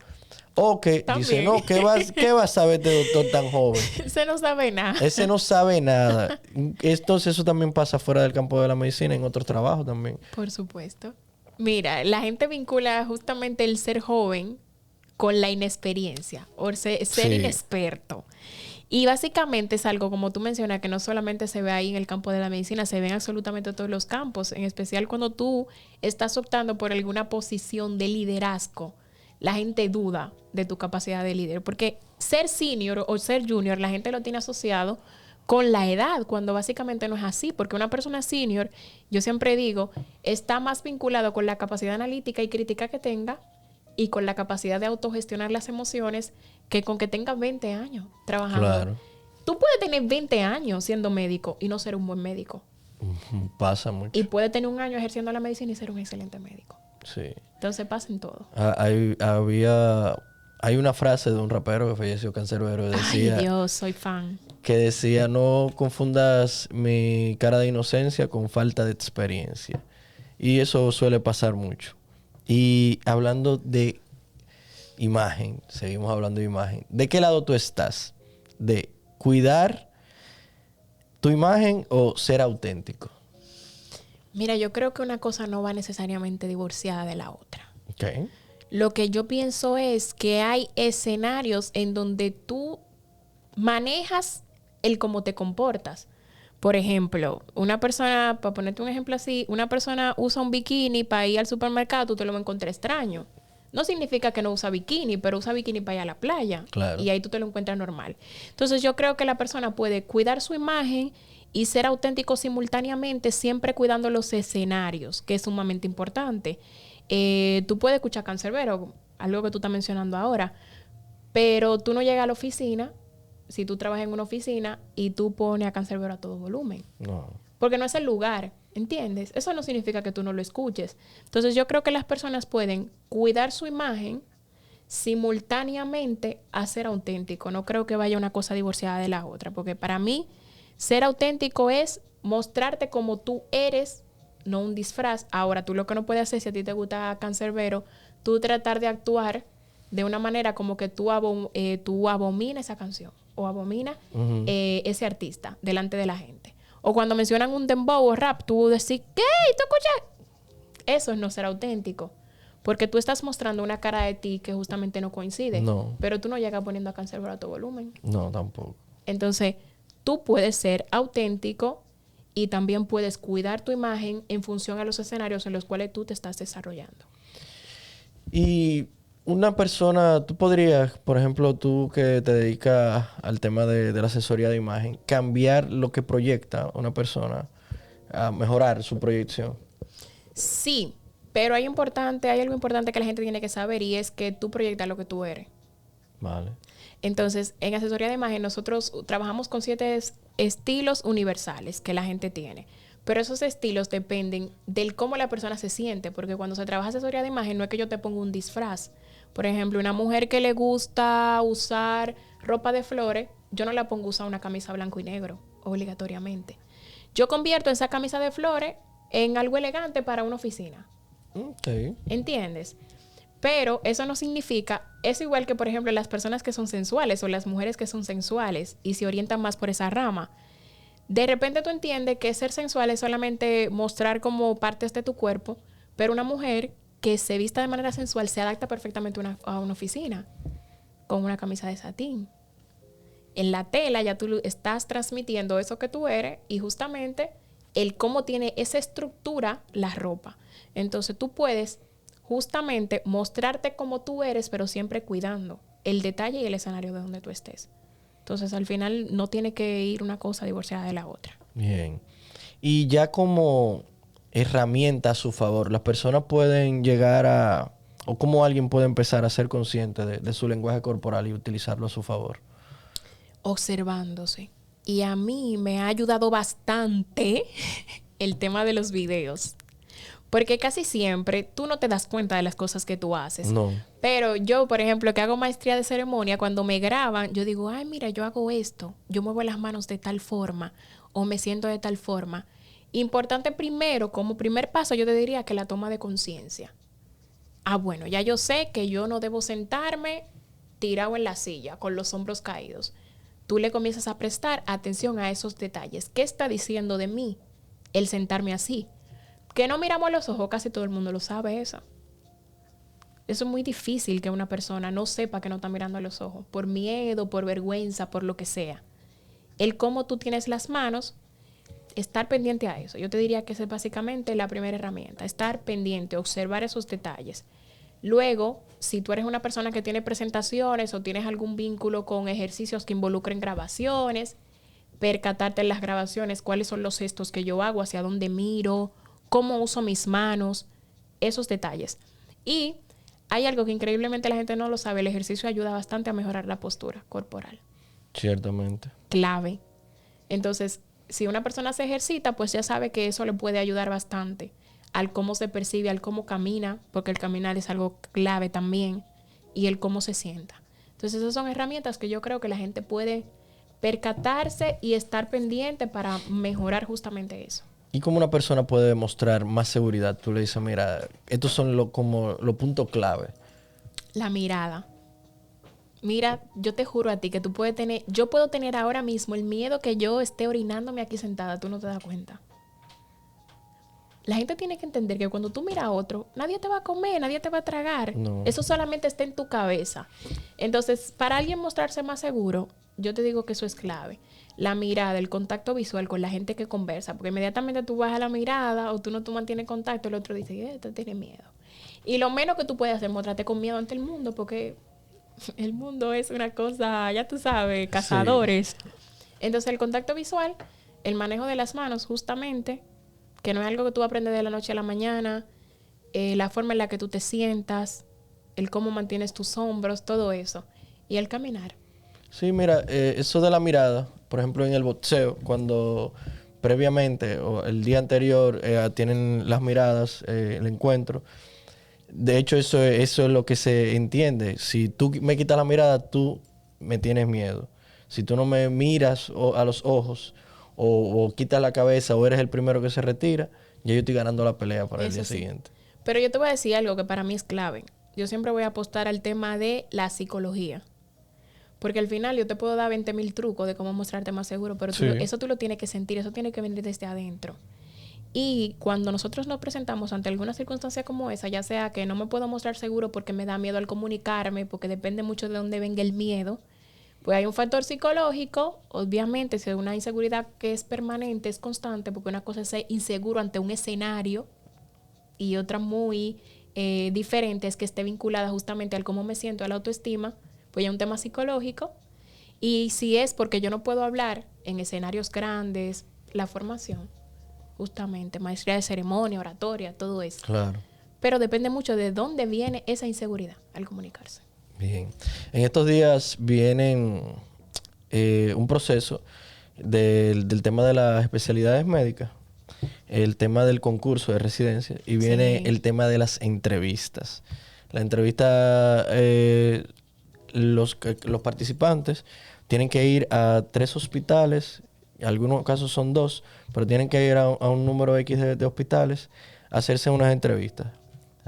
O que dice, no, ¿qué va a saber este doctor tan joven? Ese no sabe nada. Ese no sabe nada. Entonces eso también pasa fuera del campo de la medicina, en otros trabajos también. Por supuesto. Mira, la gente vincula justamente el ser joven con la inexperiencia o ser inexperto. Y básicamente es algo, como tú mencionas, que no solamente se ve ahí en el campo de la medicina, se ve en absolutamente todos los campos, en especial cuando tú estás optando por alguna posición de liderazgo. La gente duda de tu capacidad de líder, porque ser senior o ser junior, la gente lo tiene asociado con la edad, cuando básicamente no es así, porque una persona senior, yo siempre digo, está más vinculado con la capacidad analítica y crítica que tenga y con la capacidad de autogestionar las emociones que con que tenga 20 años trabajando. Claro. Tú puedes tener 20 años siendo médico y no ser un buen médico. Pasa mucho. Y puedes tener un año ejerciendo la medicina y ser un excelente médico. Sí. Entonces pasa en todo. Hay una frase de un rapero que falleció cancerbero. Decía, ay, Dios, soy fan. Que decía, no confundas mi cara de inocencia con falta de experiencia. Y eso suele pasar mucho. Y hablando de imagen, seguimos hablando de imagen. ¿De qué lado tú estás? ¿De cuidar tu imagen o ser auténtico? Mira, yo creo que una cosa no va necesariamente divorciada de la otra. Okay. Lo que yo pienso es que hay escenarios en donde tú manejas el cómo te comportas. Por ejemplo, una persona, para ponerte un ejemplo así, una persona usa un bikini para ir al supermercado, tú te lo vas a encontrar extraño. No significa que no usa bikini, pero usa bikini para ir a la playa. Claro. Y ahí tú te lo encuentras normal. Entonces yo creo que la persona puede cuidar su imagen y ser auténtico simultáneamente, siempre cuidando los escenarios, que es sumamente importante. Tú puedes escuchar cancerbero, algo que tú estás mencionando ahora, pero tú no llegas a la oficina, si tú trabajas en una oficina, y tú pones a cancerbero a todo volumen. No. Porque no es el lugar, ¿entiendes? Eso no significa que tú no lo escuches. Entonces yo creo que las personas pueden cuidar su imagen simultáneamente a ser auténtico. No creo que vaya una cosa divorciada de la otra, porque para mí ser auténtico es mostrarte como tú eres, no un disfraz. Ahora, tú lo que no puedes hacer, si a ti te gusta cancerbero, tú tratar de actuar de una manera como que tú abominas esa canción o abominas ese artista delante de la gente. O cuando mencionan un dembow o rap, tú decís, ¿qué? ¿Tú escuchas? Eso es no ser auténtico. Porque tú estás mostrando una cara de ti que justamente no coincide. No. Pero tú no llegas poniendo a cancerbero a tu volumen. No, tampoco. Entonces, tú puedes ser auténtico y también puedes cuidar tu imagen en función a los escenarios en los cuales tú te estás desarrollando. Y una persona, tú podrías, por ejemplo, tú que te dedicas al tema de la asesoría de imagen, cambiar lo que proyecta una persona a mejorar su proyección. Sí, pero hay algo importante que la gente tiene que saber y es que tú proyectas lo que tú eres. Vale. Entonces, en asesoría de imagen nosotros trabajamos con 7 estilos universales que la gente tiene. Pero esos estilos dependen del cómo la persona se siente, porque cuando se trabaja asesoría de imagen no es que yo te ponga un disfraz. Por ejemplo, una mujer que le gusta usar ropa de flores, yo no la pongo a usar una camisa blanco y negro, obligatoriamente. Yo convierto esa camisa de flores en algo elegante para una oficina. Okay. ¿Entiendes? Pero eso no significa, es igual que, por ejemplo, las personas que son sensuales o las mujeres que son sensuales y se orientan más por esa rama. De repente tú entiendes que ser sensual es solamente mostrar como partes de tu cuerpo, pero una mujer que se vista de manera sensual se adapta perfectamente a una oficina con una camisa de satín. En la tela ya tú estás transmitiendo eso que tú eres y justamente el cómo tiene esa estructura la ropa. Entonces tú puedes justamente mostrarte como tú eres, pero siempre cuidando el detalle y el escenario de donde tú estés. Entonces al final no tiene que ir una cosa divorciada de la otra. Bien. Y ya como herramienta a su favor, las personas pueden llegar a, o cómo alguien puede empezar a ser consciente de su lenguaje corporal y utilizarlo a su favor. Observándose. Y a mí me ha ayudado bastante el tema de los videos. Porque casi siempre tú no te das cuenta de las cosas que tú haces. No. Pero yo, por ejemplo, que hago maestría de ceremonia, cuando me graban, yo digo, ay, mira, yo hago esto. Yo muevo las manos de tal forma o me siento de tal forma. Importante primero, como primer paso, yo te diría que la toma de conciencia. Ah, bueno, ya yo sé que yo no debo sentarme tirado en la silla con los hombros caídos. Tú le comienzas a prestar atención a esos detalles. ¿Qué está diciendo de mí el sentarme así? Que no miramos a los ojos, casi todo el mundo lo sabe eso. Eso es muy difícil que una persona no sepa que no está mirando a los ojos, por miedo, por vergüenza, por lo que sea. El cómo tú tienes las manos, estar pendiente a eso. Yo te diría que esa es básicamente la primera herramienta, estar pendiente, observar esos detalles. Luego, si tú eres una persona que tiene presentaciones o tienes algún vínculo con ejercicios que involucren grabaciones, percatarte en las grabaciones, cuáles son los gestos que yo hago, hacia dónde miro, cómo uso mis manos, esos detalles. Y hay algo que increíblemente la gente no lo sabe, el ejercicio ayuda bastante a mejorar la postura corporal. Ciertamente. Clave. Entonces, si una persona se ejercita, pues ya sabe que eso le puede ayudar bastante al cómo se percibe, al cómo camina, porque el caminar es algo clave también, y el cómo se sienta. Entonces, esas son herramientas que yo creo que la gente puede percatarse y estar pendiente para mejorar justamente eso. ¿Y cómo una persona puede demostrar más seguridad? Tú le dices, mira, estos son como los puntos clave. La mirada. Mira, yo te juro a ti que tú puedes tener, yo puedo tener ahora mismo el miedo que yo esté orinándome aquí sentada, tú no te das cuenta. La gente tiene que entender que cuando tú miras a otro, nadie te va a comer, nadie te va a tragar. No. Eso solamente está en tu cabeza. Entonces, para alguien mostrarse más seguro, yo te digo que eso es clave. La mirada, el contacto visual con la gente que conversa. Porque inmediatamente tú bajas la mirada o tú no tú mantienes contacto, el otro dice, tú tienes miedo. Y lo menos que tú puedes hacer es mostrarte con miedo ante el mundo, porque el mundo es una cosa, ya tú sabes, cazadores. Sí. Entonces, el contacto visual, el manejo de las manos, justamente, que no es algo que tú aprendes de la noche a la mañana, la forma en la que tú te sientas, el cómo mantienes tus hombros, todo eso. Y el caminar. Sí, mira, eso de la mirada, por ejemplo, en el boxeo, cuando previamente o el día anterior tienen las miradas, el encuentro. De hecho, eso es lo que se entiende. Si tú me quitas la mirada, tú me tienes miedo. Si tú no me miras a los ojos o quitas la cabeza o eres el primero que se retira, ya yo estoy ganando la pelea para el día siguiente. Pero yo te voy a decir algo que para mí es clave. Yo siempre voy a apostar al tema de la psicología. Porque al final yo te puedo dar 20,000 trucos de cómo mostrarte más seguro, pero eso tú lo tienes que sentir, eso tiene que venir desde adentro. Y cuando nosotros nos presentamos ante alguna circunstancia como esa, ya sea que no me puedo mostrar seguro porque me da miedo al comunicarme, porque depende mucho de dónde venga el miedo, pues hay un factor psicológico, obviamente, si es una inseguridad que es permanente, es constante, porque una cosa es ser inseguro ante un escenario y otra muy diferente es que esté vinculada justamente al cómo me siento, a la autoestima, pues ya es un tema psicológico. Y si es porque yo no puedo hablar en escenarios grandes, la formación, justamente, maestría de ceremonia, oratoria, todo eso. Claro. Pero depende mucho de dónde viene esa inseguridad al comunicarse. Bien. En estos días vienen un proceso del tema de las especialidades médicas, el tema del concurso de residencia y viene el tema de las entrevistas. La entrevista, los participantes tienen que ir a 3 hospitales, en algunos casos son 2, pero tienen que ir a un número X de hospitales a hacerse unas entrevistas.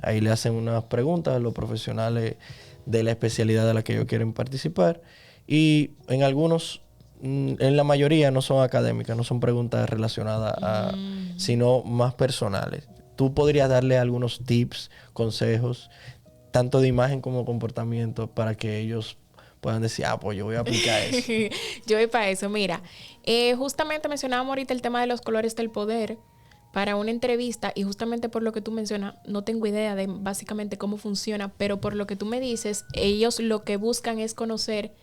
Ahí le hacen unas preguntas a los profesionales de la especialidad de la que ellos quieren participar. Y en algunos, en la mayoría no son académicas, no son preguntas relacionadas sino más personales. Tú podrías darle algunos tips, consejos, tanto de imagen como comportamiento, para que ellos puedan decir, pues yo voy a aplicar eso. Yo voy para eso. Mira, justamente mencionábamos ahorita el tema de los colores del poder para una entrevista y justamente por lo que tú mencionas, no tengo idea de básicamente cómo funciona, pero por lo que tú me dices, ellos lo que buscan es conocer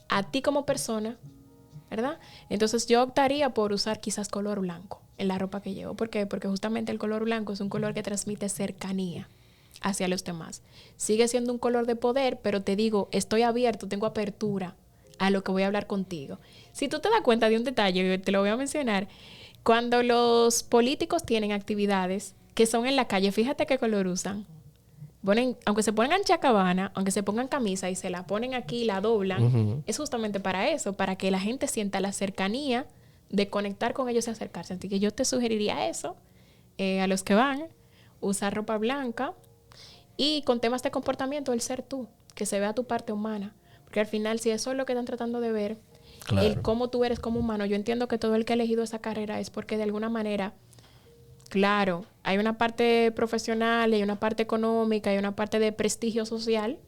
a ti como persona, ¿verdad? Entonces yo optaría por usar quizás color blanco en la ropa que llevo. ¿Por qué? Porque justamente el color blanco es un color que transmite cercanía hacia los demás. Sigue siendo un color de poder, pero te digo, estoy abierto, tengo apertura a lo que voy a hablar contigo. Si tú te das cuenta de un detalle, te lo voy a mencionar, cuando los políticos tienen actividades que son en la calle, fíjate qué color usan. Aunque se pongan chacabana, aunque se pongan camisa y se la ponen aquí y la doblan, es justamente para eso, para que la gente sienta la cercanía de conectar con ellos y acercarse. Así que yo te sugeriría eso a los que van, usar ropa blanca y con temas de comportamiento, el ser tú, que se vea tu parte humana. Porque al final, si eso es lo que están tratando de ver, claro, el cómo tú eres como humano, yo entiendo que todo el que ha elegido esa carrera es porque de alguna manera, claro, hay una parte profesional, hay una parte económica, hay una parte de prestigio social,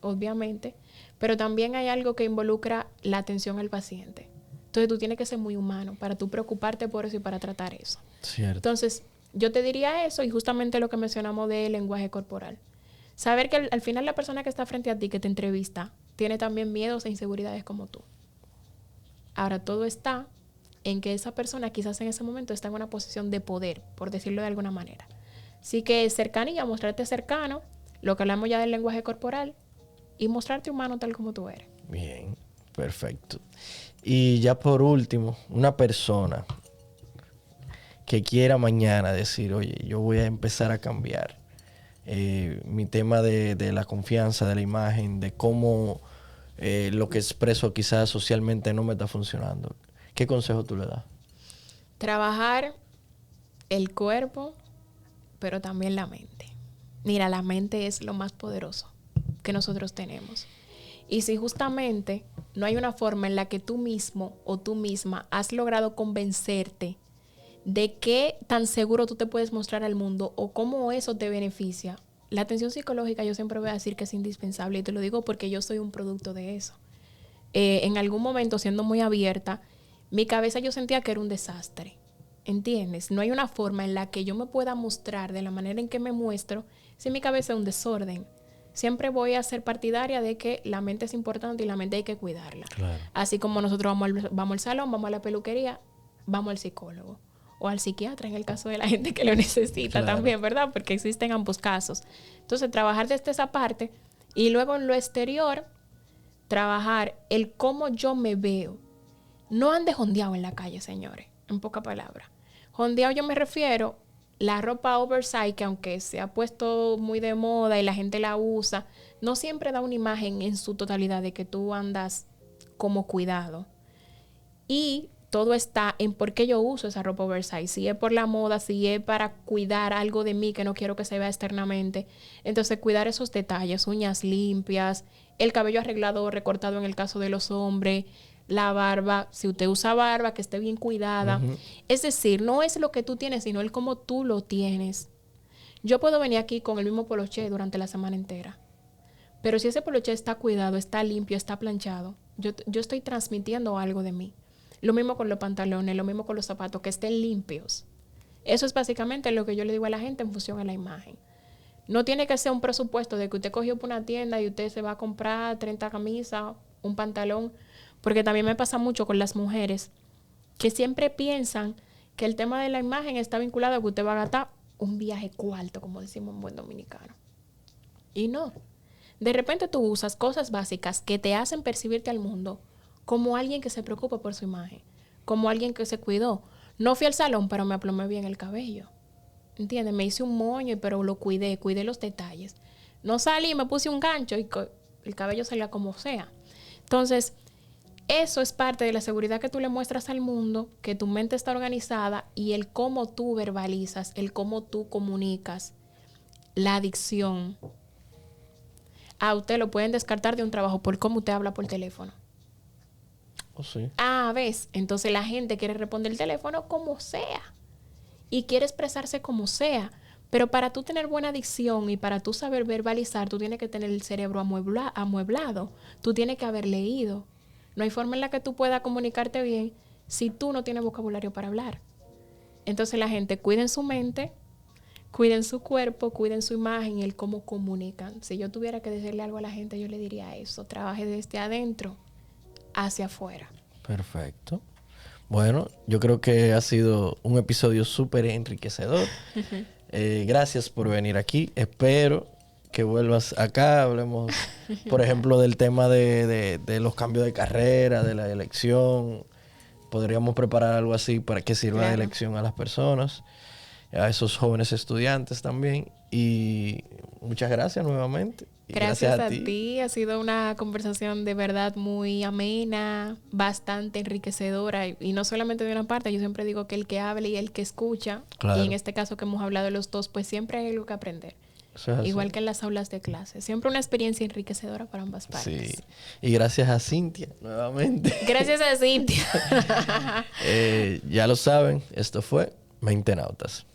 obviamente, pero también hay algo que involucra la atención al paciente. Entonces tú tienes que ser muy humano para tú preocuparte por eso y para tratar eso. Cierto. Entonces, yo te diría eso y justamente lo que mencionamos del lenguaje corporal. Saber que al final la persona que está frente a ti, que te entrevista, tiene también miedos e inseguridades como tú. Ahora, todo está en que esa persona quizás en ese momento está en una posición de poder, por decirlo de alguna manera. Así que cercanía, mostrarte cercano, lo que hablamos ya del lenguaje corporal, y mostrarte humano tal como tú eres. Bien, perfecto. Y ya por último, una persona que quiera mañana decir, oye, yo voy a empezar a cambiar mi tema de la confianza, de la imagen, de cómo lo que expreso quizás socialmente no me está funcionando. ¿Qué consejo tú le das? Trabajar el cuerpo, pero también la mente. Mira, la mente es lo más poderoso que nosotros tenemos. Y si justamente no hay una forma en la que tú mismo o tú misma has logrado convencerte de qué tan seguro tú te puedes mostrar al mundo o cómo eso te beneficia, la atención psicológica yo siempre voy a decir que es indispensable y te lo digo porque yo soy un producto de eso. En algún momento, siendo muy abierta, mi cabeza yo sentía que era un desastre. ¿Entiendes? No hay una forma en la que yo me pueda mostrar de la manera en que me muestro si mi cabeza es un desorden. Siempre voy a ser partidaria de que la mente es importante y la mente hay que cuidarla. Claro. Así como nosotros vamos al salón, vamos a la peluquería, vamos al psicólogo o al psiquiatra en el caso de la gente que lo necesita. Claro. También, ¿verdad? Porque existen ambos casos. Entonces, trabajar desde esa parte y luego en lo exterior, trabajar el cómo yo me veo. No ande jondeado en la calle, señores, en pocas palabras. Jondeado yo me refiero la ropa oversize, que aunque se ha puesto muy de moda y la gente la usa, no siempre da una imagen en su totalidad de que tú andas como cuidado. Y todo está en por qué yo uso esa ropa oversize. Si es por la moda, si es para cuidar algo de mí que no quiero que se vea externamente. Entonces, cuidar esos detalles, uñas limpias, el cabello arreglado o recortado en el caso de los hombres, la barba, si usted usa barba, que esté bien cuidada. Uh-huh. Es decir, no es lo que tú tienes, sino el cómo tú lo tienes. Yo puedo venir aquí con el mismo poloché durante la semana entera. Pero si ese poloché está cuidado, está limpio, está planchado, yo estoy transmitiendo algo de mí. Lo mismo con los pantalones, lo mismo con los zapatos, que estén limpios. Eso es básicamente lo que yo le digo a la gente en función a la imagen. No tiene que ser un presupuesto de que usted cogió por una tienda y usted se va a comprar 30 camisas, un pantalón. Porque también me pasa mucho con las mujeres que siempre piensan que el tema de la imagen está vinculado a que usted va a gastar un viaje cuarto, como decimos en buen dominicano. Y no. De repente tú usas cosas básicas que te hacen percibirte al mundo como alguien que se preocupa por su imagen, como alguien que se cuidó. No fui al salón, pero me aplomé bien el cabello. ¿Entiendes? Me hice un moño, pero lo cuidé los detalles. No salí, me puse un gancho y el cabello salía como sea. Entonces, eso es parte de la seguridad que tú le muestras al mundo, que tu mente está organizada y el cómo tú verbalizas, el cómo tú comunicas. La adicción. A usted lo pueden descartar de un trabajo por cómo usted habla por teléfono. Oh, sí. ¿Ves? Entonces la gente quiere responder el teléfono como sea. Y quiere expresarse como sea. Pero para tú tener buena dicción y para tú saber verbalizar, tú tienes que tener el cerebro amueblado. Tú tienes que haber leído. No hay forma en la que tú puedas comunicarte bien si tú no tienes vocabulario para hablar. Entonces la gente cuiden su mente, cuiden su cuerpo, cuiden su imagen y el cómo comunican. Si yo tuviera que decirle algo a la gente, yo le diría eso. Trabaje desde adentro hacia afuera. Perfecto. Bueno, yo creo que ha sido un episodio súper enriquecedor. Gracias por venir aquí. Espero que vuelvas acá. Hablemos, por ejemplo, del tema de los cambios de carrera, de la elección. Podríamos preparar algo así para que sirva de elección a las personas, a esos jóvenes estudiantes también. Y muchas gracias nuevamente. Y gracias a ti. Ha sido una conversación de verdad muy amena, bastante enriquecedora. Y no solamente de una parte, yo siempre digo que el que habla y el que escucha, y en este caso que hemos hablado de los dos, pues siempre hay algo que aprender. Igual que en las aulas de clase. Siempre una experiencia enriquecedora para ambas partes. Sí. Y gracias a Cintia, nuevamente. Gracias a Cintia. Ya lo saben, esto fue Mentenautas.